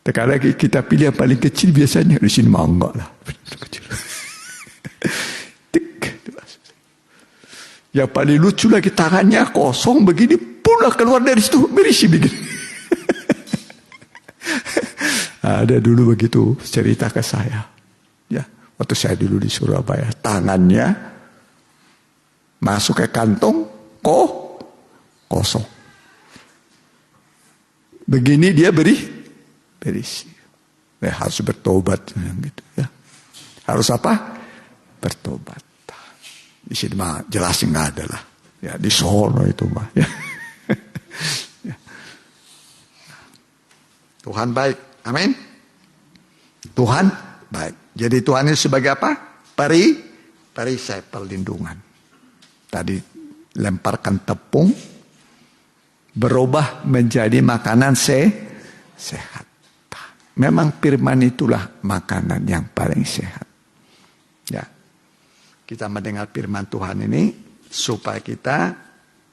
Sekarang kita pilih yang paling kecil biasanya di sini mah enggak lah. Kecil. Tik. Yang paling lucu lagi tangannya kosong begini pula keluar dari situ berisi begini. Ada dulu begitu cerita ke saya. Ya, waktu saya dulu di Surabaya, tangannya masuk ke kantong kosong. Begini dia berisi. Harus bertobat gitu ya. Harus apa? Bertobat. Di sini mah jelas nggak ada lah. Ya di Solo itu mah. Ya. Ya. Tuhan baik. Amin. Tuhan baik. Jadi Tuhan ini sebagai apa? Perisai perlindungan. Tadi lemparkan tepung, berubah menjadi makanan sehat. Memang firman itulah makanan yang paling sehat. Ya. Kita mendengar firman Tuhan ini supaya kita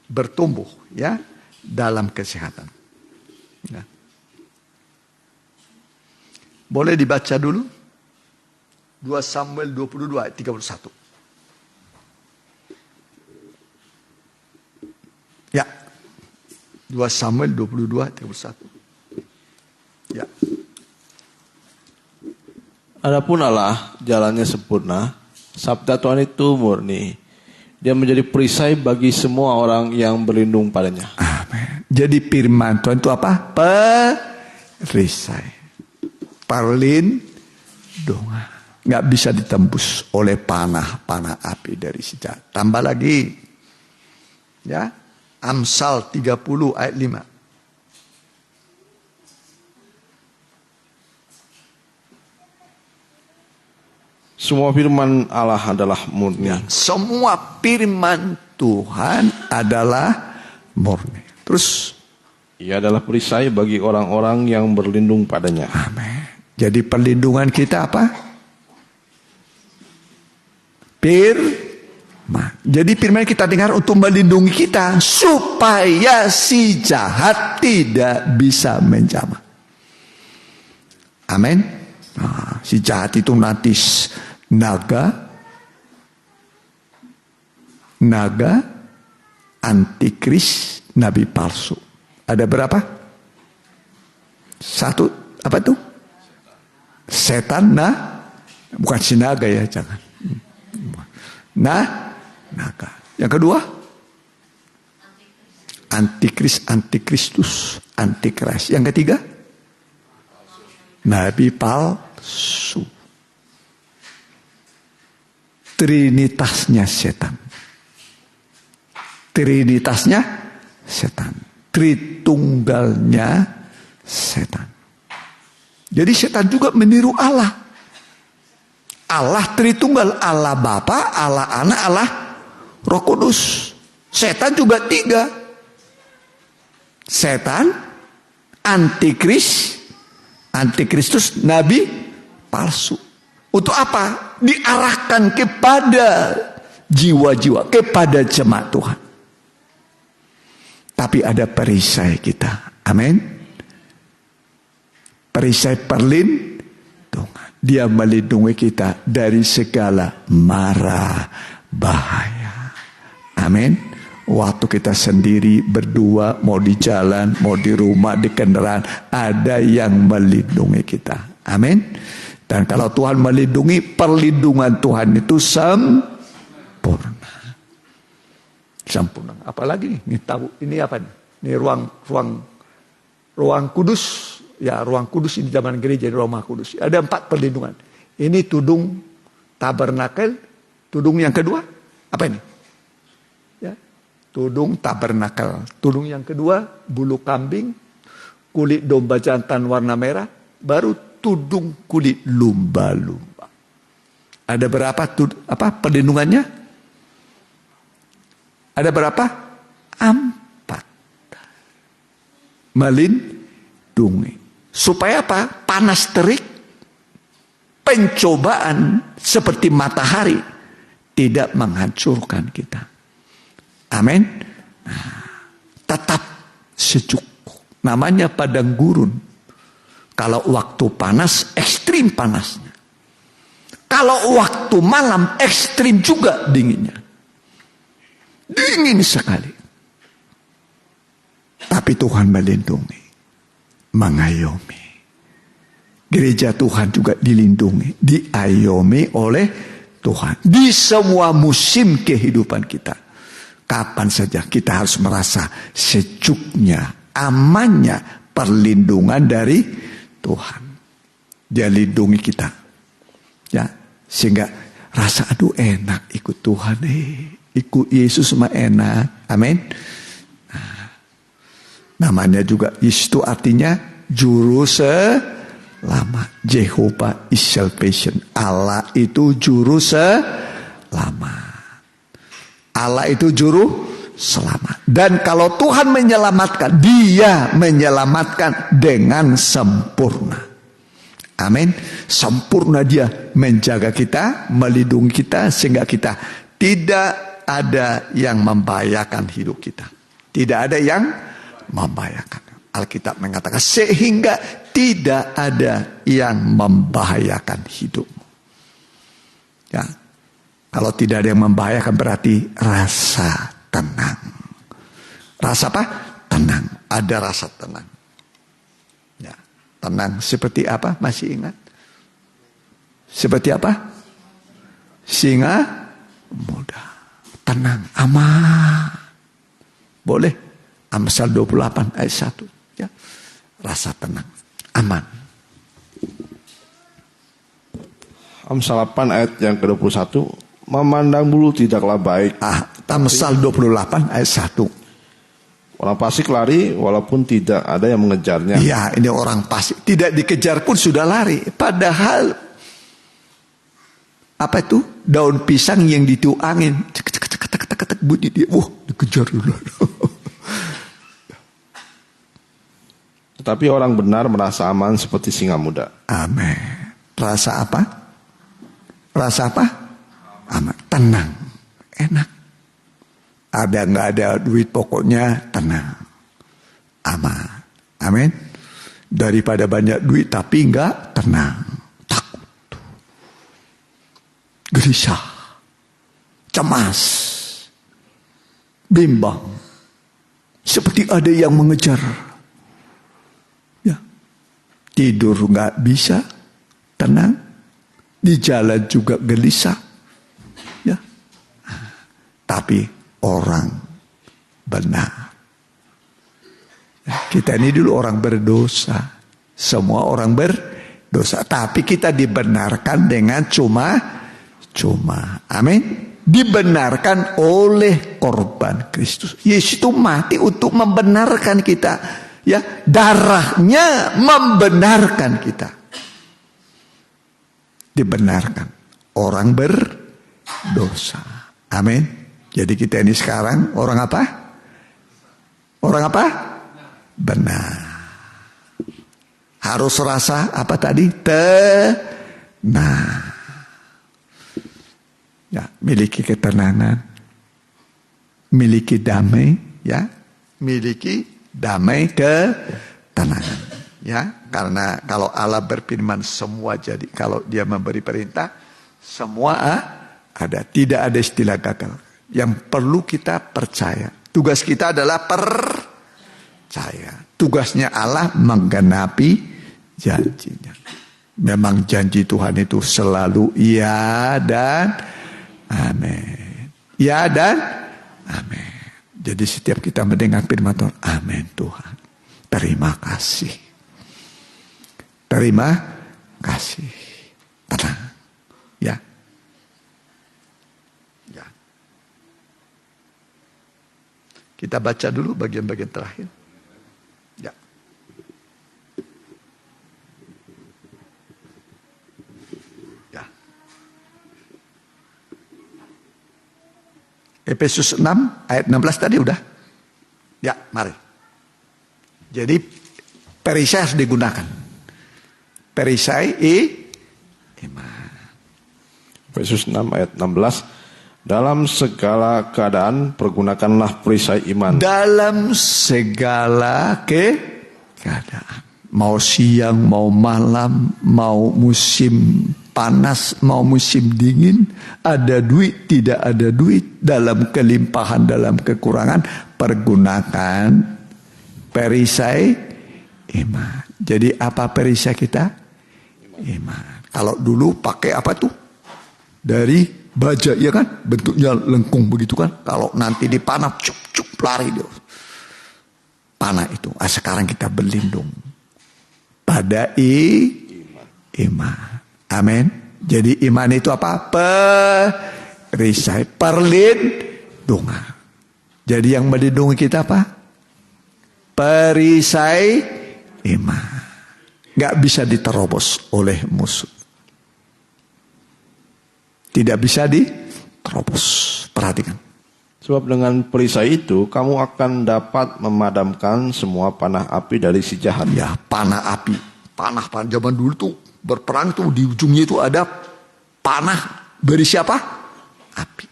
bertumbuh ya dalam kesehatan. Ya. Boleh dibaca dulu 2 Samuel 22 ayat 31. Ya. 2 Samuel 22 ayat 31. Ya. Adapun Allah jalannya sempurna, sabda Tuhan itu murni. Dia menjadi perisai bagi semua orang yang berlindung padanya. Amin. Jadi firman Tuhan itu apa? Perisai. Perlindungan. Nggak bisa ditembus oleh panah api dari senjata. Tambah lagi. Ya. Amsal 30 ayat 5. Semua firman Allah adalah murni. Ya. Semua firman Tuhan adalah murni. Terus. Ia adalah perisai bagi orang-orang yang berlindung padanya. Amin. Jadi perlindungan kita apa? Firman Jadi firman kita dengar untuk melindungi kita supaya si jahat tidak bisa menjamah. Amin. Nah, si jahat itu nanti naga, antikris, nabi palsu. Ada berapa? Satu, apa itu? Setan, bukan si naga ya, jangan. Naga. Yang kedua, antikristus, antikris. Yang ketiga, nabi palsu. Trinitasnya setan. Tritunggalnya setan. Jadi setan juga meniru Allah. Allah Tritunggal, Allah Bapa, Allah Anak, Allah Roh Kudus. Setan juga 3. Setan, antikristus, nabi palsu. Untuk apa? Diarahkan kepada jiwa-jiwa, kepada jemaat Tuhan. Tapi ada perisai kita. Amin. Perisai perlindungan. Dia melindungi kita dari segala mara bahaya. Amin. Waktu kita sendiri berdua, mau di jalan, mau di rumah, di kendaraan, ada yang melindungi kita. Amin. Dan kalau Tuhan melindungi, perlindungan Tuhan itu sempurna. Apalagi nih? Ini tahu ini apa nih? Ini ruang kudus. Ya, ruang kudus ini zaman gereja, di Rumah Kudus. Ada 4 perlindungan. Ini tudung tabernakel. Tudung yang kedua, apa ini? Ya, tudung tabernakel. Tudung yang kedua, bulu kambing, kulit domba jantan warna merah, baru tudung kulit lumba-lumba. Ada berapa perlindungannya? Ada berapa? 4. Melindungi. Supaya apa? Panas terik, pencobaan seperti matahari tidak menghancurkan kita. Amin. Tetap sejuk. Namanya padang gurun. Kalau waktu panas, ekstrim panasnya. Kalau waktu malam, ekstrim juga dinginnya. Dingin sekali. Tapi Tuhan melindungi, mengayomi. Gereja Tuhan juga dilindungi, diayomi oleh Tuhan. Di semua musim kehidupan kita. Kapan saja kita harus merasa sejuknya, amannya perlindungan dari Tuhan. Dia lindungi kita. Ya, sehingga rasa aduh enak ikut Tuhan. Ikut Yesus mah enak. Amin. Namanya juga Yesus itu artinya juru selamat. Jehovah is salvation. Allah itu juru selamat. Allah itu juru selamat. Dan kalau Tuhan menyelamatkan, Dia menyelamatkan dengan sempurna. Amin. Sempurna Dia menjaga kita, melindungi kita, sehingga kita tidak ada yang membahayakan hidup kita. Tidak ada yang membahayakan. Alkitab mengatakan sehingga tidak ada yang membahayakan hidupmu. Ya, kalau tidak ada yang membahayakan berarti rasa tenang. Rasa apa? Tenang. Ada rasa tenang. Ya, tenang seperti apa? Masih ingat? Seperti apa? Singa muda. Tenang, aman. Boleh. Amsal 28 ayat 1. Ya. Rasa tenang, aman. Amsal 8 ayat yang ke-21. Memandang bulu tidaklah baik. Amsal 28 ayat 1. Orang fasik lari walaupun tidak ada yang mengejarnya. Iya, ini orang fasik. Tidak dikejar pun sudah lari. Padahal apa itu? Daun pisang yang ditiup angin. Cek bunyi dia. Wah, dikejar dulu. Tetapi orang benar merasa aman seperti singa muda. Amin. Rasa apa? Rasa apa? Aman. Tenang. enak. Ada nggak ada duit pokoknya tenang, aman. Amin. Daripada banyak duit tapi nggak tenang, takut, gelisah, cemas, bimbang, seperti ada yang mengejar. Ya, tidur nggak bisa tenang, di jalan juga gelisah. Ya, tapi orang benar. Kita ini dulu orang berdosa. Semua orang berdosa. Tapi kita dibenarkan dengan cuma. Amin. Dibenarkan oleh korban Kristus. Yesus itu mati untuk membenarkan kita. Ya, darahnya membenarkan kita. Dibenarkan. Orang berdosa. Amin. Jadi kita ini sekarang orang apa? Orang apa? Benar. Harus rasa apa tadi? Tenang. Ya, miliki ketenangan. Miliki damai, ya. Miliki damai ketenangan. Ya, karena kalau Allah berfirman semua jadi, kalau Dia memberi perintah semua ada, tidak ada istilah gagal. Yang perlu kita percaya. Tugas kita adalah percaya. Tugasnya Allah menggenapi janjinya. Memang janji Tuhan itu selalu ya dan amin. Ya dan amin. Jadi setiap kita mendengar firman Tuhan, amin Tuhan. Terima kasih. Terima kasih. Tenang. Ya. Ya. Kita baca dulu bagian-bagian terakhir. Ya. Ya. Efesus 6 ayat 16 tadi udah. Ya, mari. Jadi perisai harus digunakan. Perisai iman. Efesus 6 ayat 16. Dalam segala keadaan pergunakanlah perisai iman. Dalam segala keadaan. Mau siang, mau malam, mau musim panas, mau musim dingin. Ada duit, tidak ada duit. Dalam kelimpahan, dalam kekurangan. Pergunakan perisai iman. Jadi apa perisai kita? Iman. Kalau dulu pakai apa tuh? Dari baja, ya kan, bentuknya lengkung begitu kan. Kalau nanti dipanah cup lari dia. Panah itu. Sekarang kita berlindung pada iman. Amin. Jadi iman itu apa? Perisai, perlindungan. Jadi yang melindungi kita apa? Perisai iman. Gak bisa diterobos oleh musuh. Tidak bisa diterobos. Perhatikan. Sebab dengan perisai itu kamu akan dapat memadamkan semua panah api dari si jahat. Ya, panah api. Panah zaman dulu tuh berperang tuh di ujungnya itu ada panah berisi apa? Api.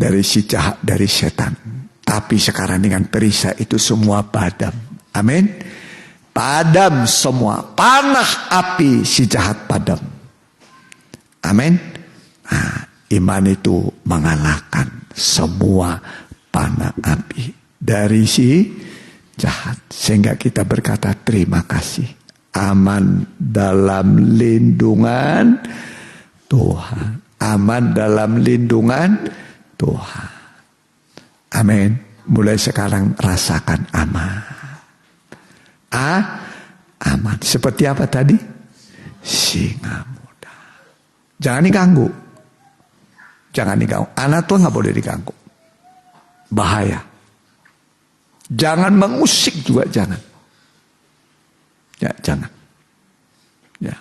Dari si jahat, dari setan. Tapi sekarang dengan perisai itu semua padam. Amin. Padam semua. Panah api si jahat padam. Amin. Nah, iman itu mengalahkan semua panah api dari si jahat. Sehingga kita berkata terima kasih. Aman dalam lindungan Tuhan. Aman dalam lindungan Tuhan. Amin. Mulai sekarang rasakan aman. Aman. Seperti apa tadi? Singa. Jangan diganggu. Jangan diganggu. Anak Tuhan gak boleh diganggu. Bahaya. Jangan mengusik juga, jangan. Ya, jangan. Ya,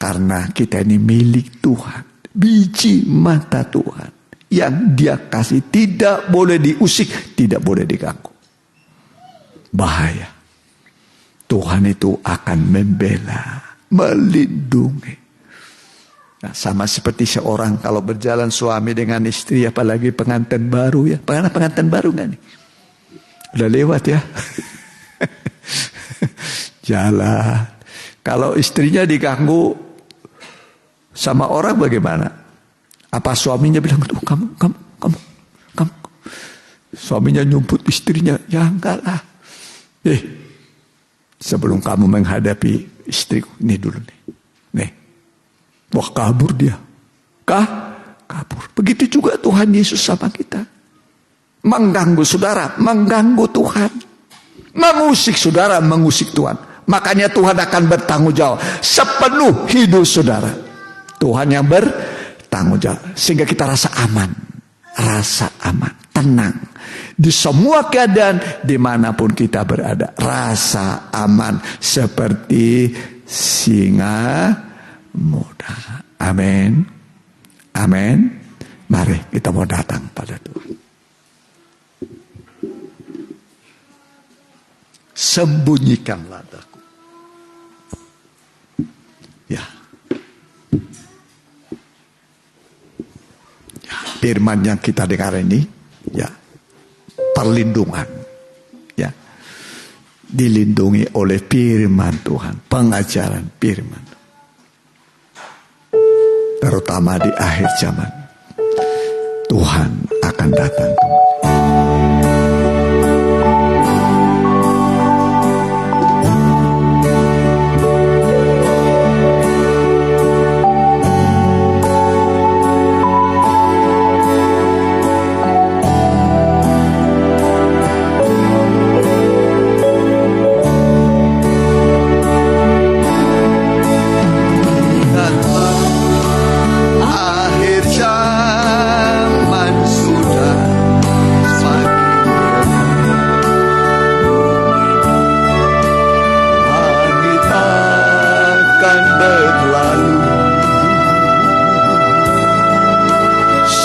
karena kita ini milik Tuhan. Biji mata Tuhan. Yang Dia kasih tidak boleh diusik, tidak boleh diganggu. Bahaya. Tuhan itu akan membela, melindungi. Nah, sama seperti seorang kalau berjalan suami dengan istri, apalagi pengantin baru ya. Pengantin baru nggak nih? Udah lewat ya. Jalan. Kalau istrinya diganggu sama orang bagaimana? Apa suaminya bilang, tuh kamu. Suaminya nyumput istrinya, ya enggak lah. Sebelum kamu menghadapi istriku, ini dulu nih. Nih. Wah, kabur dia. Kabur. Begitu juga Tuhan Yesus sama kita. Mengganggu saudara, mengganggu Tuhan. Mengusik saudara, mengusik Tuhan. Makanya Tuhan akan bertanggung jawab sepenuh hidup saudara. Tuhan yang bertanggung jawab. Sehingga kita rasa aman. Tenang. Di semua keadaan, dimanapun kita berada. Rasa aman. Seperti singa muda. Amin. Mari kita mau datang pada Tuhan. Sembunyikanlah daku. Ya. Firman yang kita dengar ini, ya, perlindungan, ya, dilindungi oleh firman Tuhan, pengajaran firman, terutama di akhir zaman, Tuhan akan datang kembali.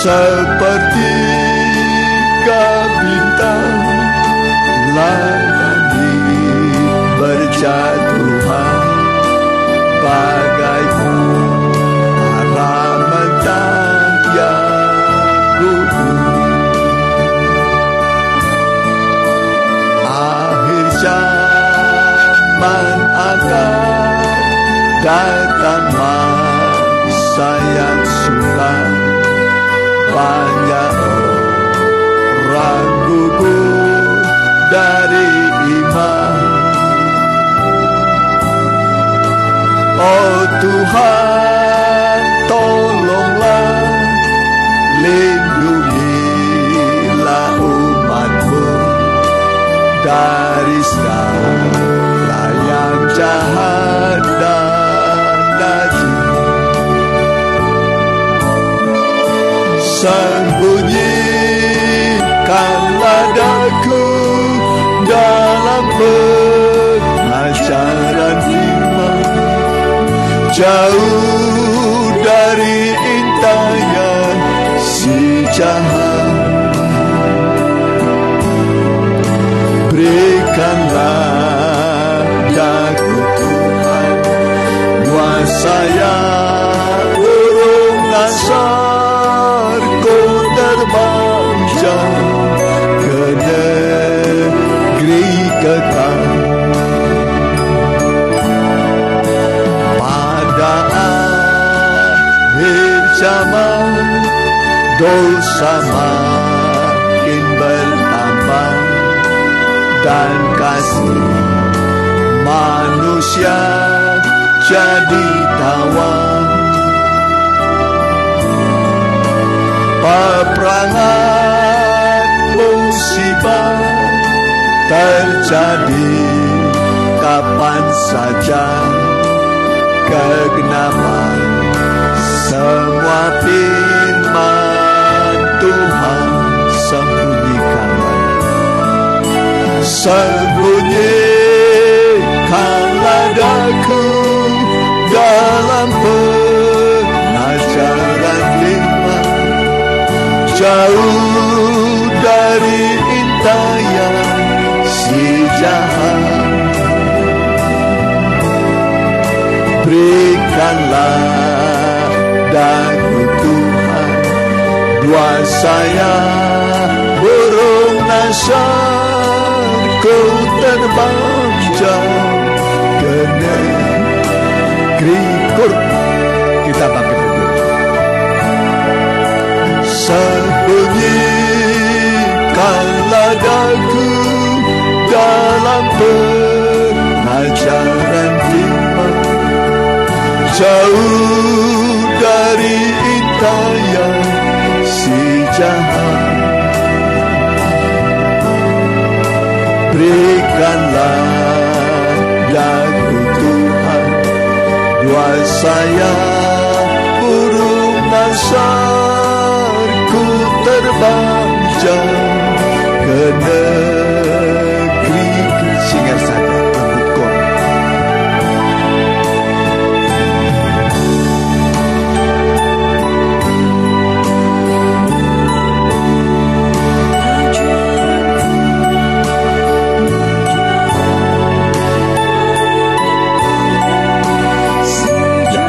Seperti bintang langit berjatuhan, bagai para mentang yang gugur. Akhir zaman akan datang, masa yang suram. Banyak orang gugur dari iman. Oh Tuhan, tolonglah, lindungilah umat-Mu dari segala yang jahat dan najis. Sembunyikanlah daku dalam pengajaran firman, jauh dari intayan si jahat. Berikanlah daku Tuhan kuasa yang burung asar, ku terbang ke negeri kekal. Pada akhir zaman dosa makin bertambah, dan kasih manusia jadi tawar. Peperangan musibah terjadi kapan saja, kegenapan semua firman Tuhan. Sembunyikanlah daku dalam pengajaran firman, jauh dari intayan si jahat. Berikanlah dagu Tuhan, dua saya burung nasar, ku terbang jauh ke negeri Kur. Kita bangkit dulu. Sembunyikanlah dagu dalam pengajaran firman, jauh dari intayang si jahat. Berikanlah dagu Tuhan, dua saya burung nasar, ku terbang jauh ke negeri. Singar saja rambut kor.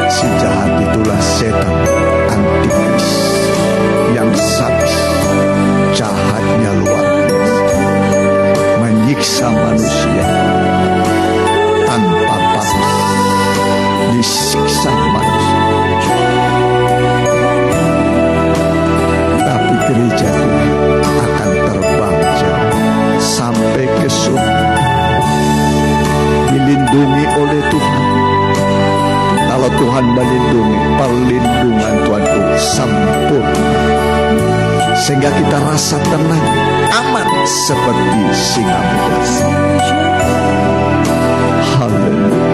Si jahat itulah setan antikris yang sadis, jahatnya luar biasa, menyiksa manusia tanpa batas, disiksa manusia. Tapi gereja Tuhan akan terbang jauh sampai ke surga, dilindungi oleh Tuhan. Kalau Tuhan melindungi, perlindungan Tuhan itu sempurna, sehingga kita rasa tenang, aman seperti singa muda. Haleluya.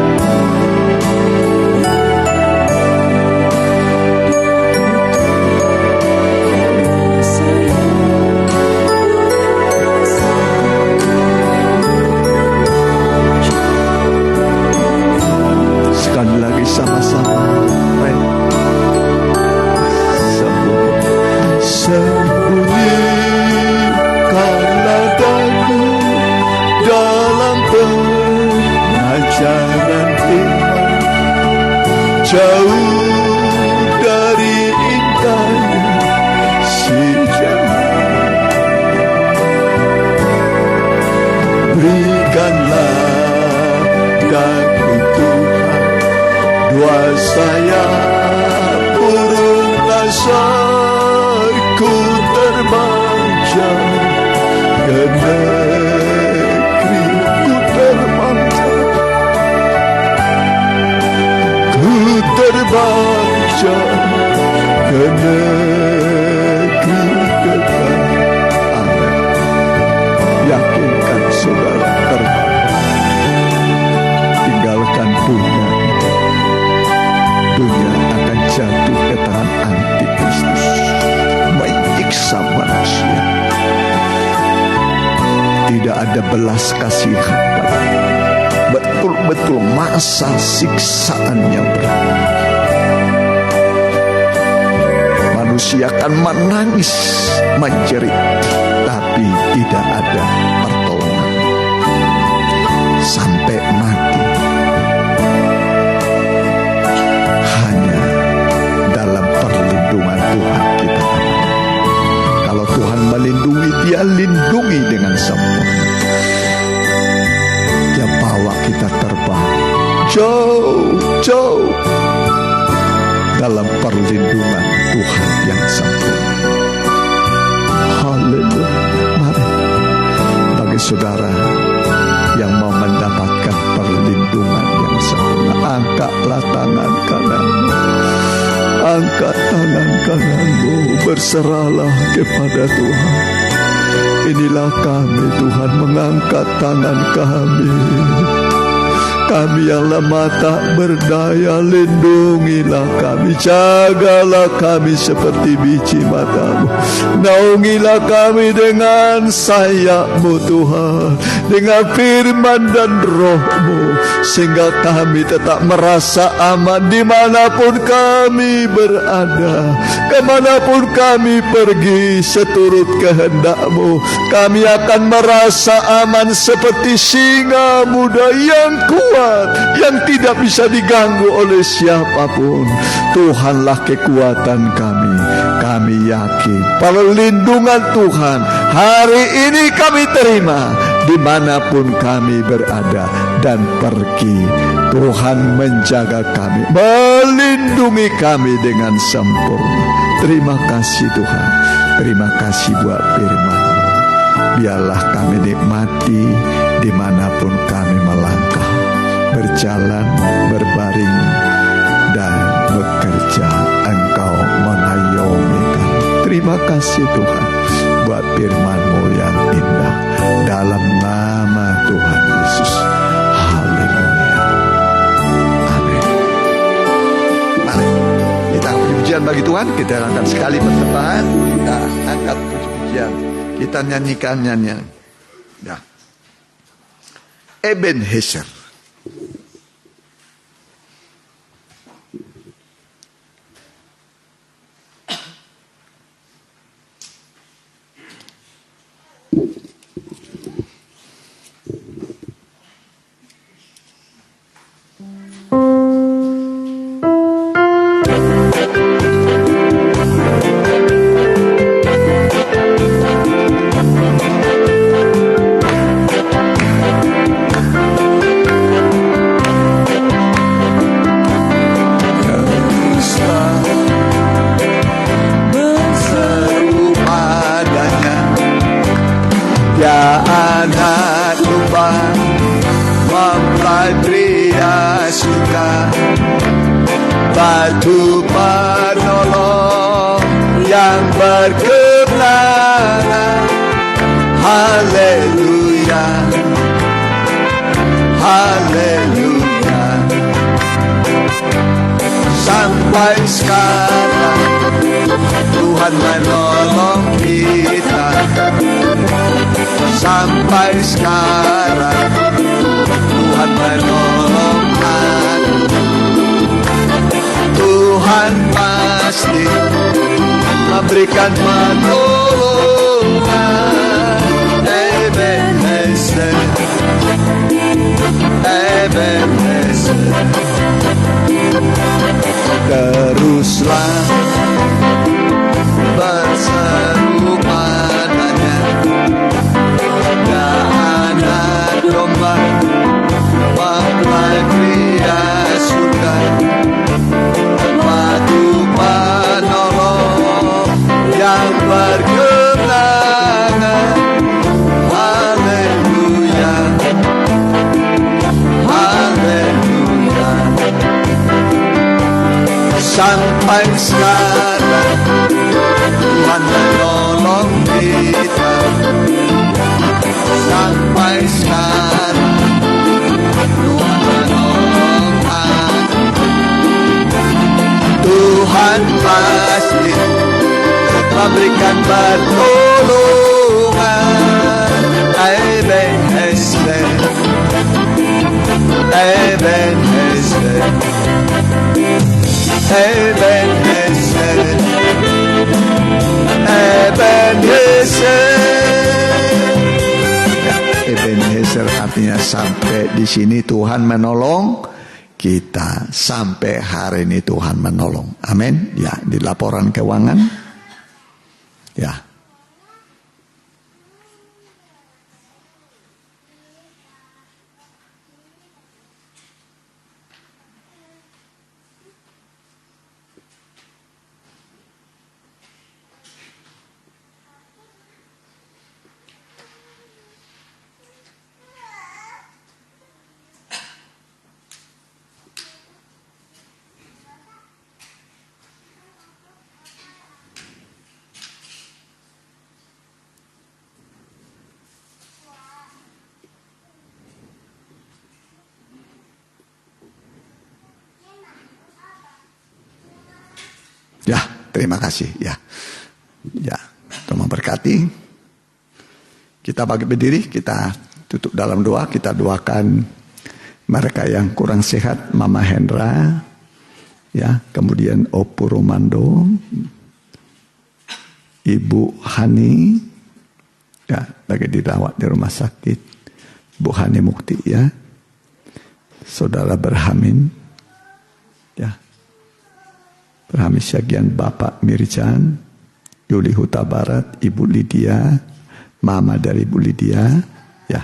Sekali lagi sama-sama. Sembunyikanlah dagu dalam pengajaran firman, jauh dari indahnya si jahat. Berikanlah dagu Tuhan, dua saya burung nasar, ku terbang jauh ke negeri. Ku terbang jauh, ku terbang jauh ke negeri kekal. Amin. Yakinkan saudara terbang, tinggalkan dunia. Dunia akan jatuh ke tangan antikristus, menyiksa manusia. Tidak ada belas kasihan padanya. Betul-betul masa siksaan yang berat. Manusia akan menangis, menjerit, tapi tidak ada pertolongan sampai mati. Hanya dalam perlindungan Tuhan kita. Kalau Tuhan melindungi, Dia lindungi dengan sempurna. Dia bawa kita terbang jauh-jauh dalam perlindungan Tuhan yang sempurna. Haleluya. Mari, bagi saudara yang mau mendapatkan perlindungan yang sempurna, angkatlah tangan kananmu, angkat tangan kananmu, berserahlah kepada Tuhan. Inilah kami Tuhan, mengangkat tangan kami. Kami yang lemah tak berdaya, lindungilah kami, jagalah kami seperti biji matamu. Naungilah kami dengan sayapmu Tuhan, dengan firman dan rohmu, sehingga kami tetap merasa aman dimanapun kami berada. Kemanapun kami pergi seturut kehendakmu, kami akan merasa aman seperti singa muda yang kuat kuat yang tidak bisa diganggu oleh siapapun. Tuhanlah kekuatan kami. Kami yakin perlindungan Tuhan hari ini kami terima dimanapun kami berada dan pergi. Tuhan menjaga kami, melindungi kami dengan sempurna. Terima kasih Tuhan. Terima kasih buat firman. Biarlah kami nikmati dimanapun kami melangkah, berjalan, berbaring, dan bekerja. Engkau mengayomi kami. Terima kasih Tuhan buat firman-Mu yang indah. Dalam nama Tuhan Yesus. Haleluya. Amin. Mari kita puji-pujian bagi Tuhan. Kita angkat sekali persembahan. Kita angkat puji-pujian. Kita nyanyikan nyanyian. Ya. Ebenezer. Batu penolong yang berkemenangan. Haleluya, haleluya. Sampai sekarang Tuhan menolong kita. Sampai sekarang Tuhan menolong aku. Tuhan pasti memberikan pertolongan. Ebenezer, Ebenezer. Teruslah berseru padanya, dan anak domba mempelai pria surga. Batu penolong yang berkemenangan. Haleluya, haleluya. Sampai sekarang Tuhan menolong kita. Sampai sekarang Tuhan menolong aku. Tuhan pasti memberikan pertolongan. Ebenezer, Ebenezer, Ebenezer, Ebenezer. Ebenezer artinya sampai di sini Tuhan menolong kita. Sampai hari ini Tuhan menolong. Amin. Ya, di laporan keuangan. Ya. Ya, terima kasih. Ya, ya, Tuhan memberkati. Kita bagi berdiri, kita tutup dalam doa. Kita doakan mereka yang kurang sehat, Mama Hendra, ya, kemudian Opu Romando, Ibu Hani, ya, lagi dirawat di rumah sakit, Bu Hani Mukti, ya. Saudara Berhamin, ya, Berhamin Syagian Bapak Mirjan, Yuli Huta Barat, Ibu Lydia, Mama dari Ibu Lydia, ya.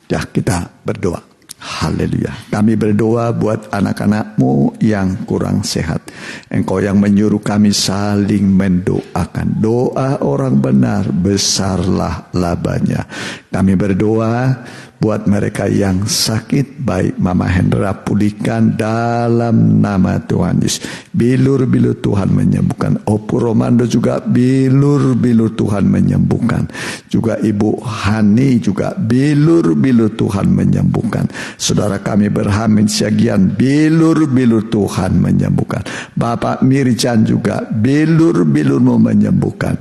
Ya, kita berdoa. Haleluya. Kami berdoa buat anak-anak-Mu yang kurang sehat. Engkau yang menyuruh kami saling mendoakan. Doa orang benar besarlah labanya. Kami berdoa buat mereka yang sakit, baik Mama Hendra pulihkan dalam nama Tuhan Yesus. Bilur-bilur Tuhan menyembuhkan. Opu Romando juga bilur-bilur Tuhan menyembuhkan. Juga Ibu Hani juga bilur-bilur Tuhan menyembuhkan. Saudara kami Berhamin Syagian, bilur-bilur Tuhan menyembuhkan. Bapak Mirjan juga bilur-bilur-Mu menyembuhkan.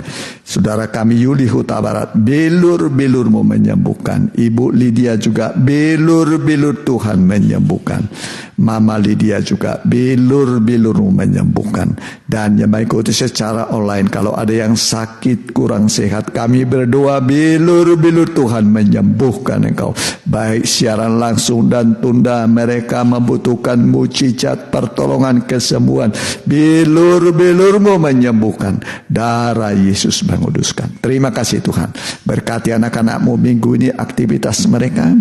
Saudara kami Yuli Huta Barat, bilur-bilur-Mu menyembuhkan. Ibu Lydia juga bilur-bilur Tuhan menyembuhkan. Mama Lydia juga bilur-bilur-Mu menyembuhkan. Dan yang mengikuti secara online, kalau ada yang sakit kurang sehat, kami berdoa bilur-bilur Tuhan menyembuhkan engkau. Baik siaran langsung dan tunda, mereka membutuhkan mujizat pertolongan kesembuhan. Bilur-bilur-Mu menyembuhkan. Darah Yesus menguduskan. Terima kasih Tuhan. Berkati anak-anak-Mu minggu ini, aktivitas mereka,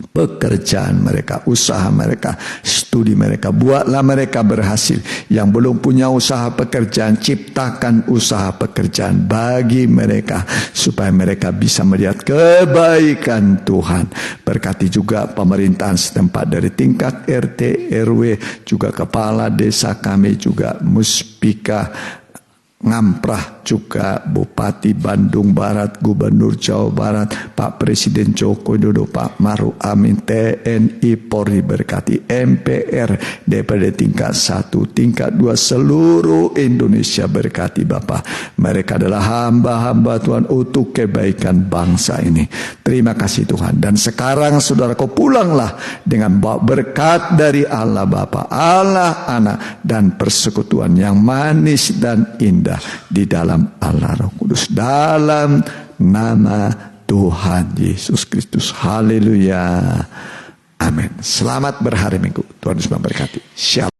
pekerjaan mereka, usaha mereka, studi mereka. Buatlah mereka berhasil. Yang belum punya usaha pekerjaan, ciptakan usaha pekerjaan bagi mereka, supaya mereka bisa melihat kebaikan Tuhan. Berkati juga pemerintahan setempat dari tingkat RT, RW, juga kepala desa kami, juga Muspika Ngamprah, juga Bupati Bandung Barat, Gubernur Jawa Barat, Pak Presiden Joko Widodo, Pak Maruf Amin, TNI Polri, berkati MPR, DPRD tingkat 1, tingkat 2, seluruh Indonesia, berkati Bapak. Mereka adalah hamba-hamba Tuhan untuk kebaikan bangsa ini. Terima kasih Tuhan. Dan sekarang saudaraku pulanglah dengan bawa berkat dari Allah Bapa, Allah Anak, dan persekutuan yang manis dan indah di dalam Allah Roh Kudus, dalam nama Tuhan Yesus Kristus. Haleluya. Amin. Selamat berhari Minggu. Tuhan Yesus memberkati. Shalom.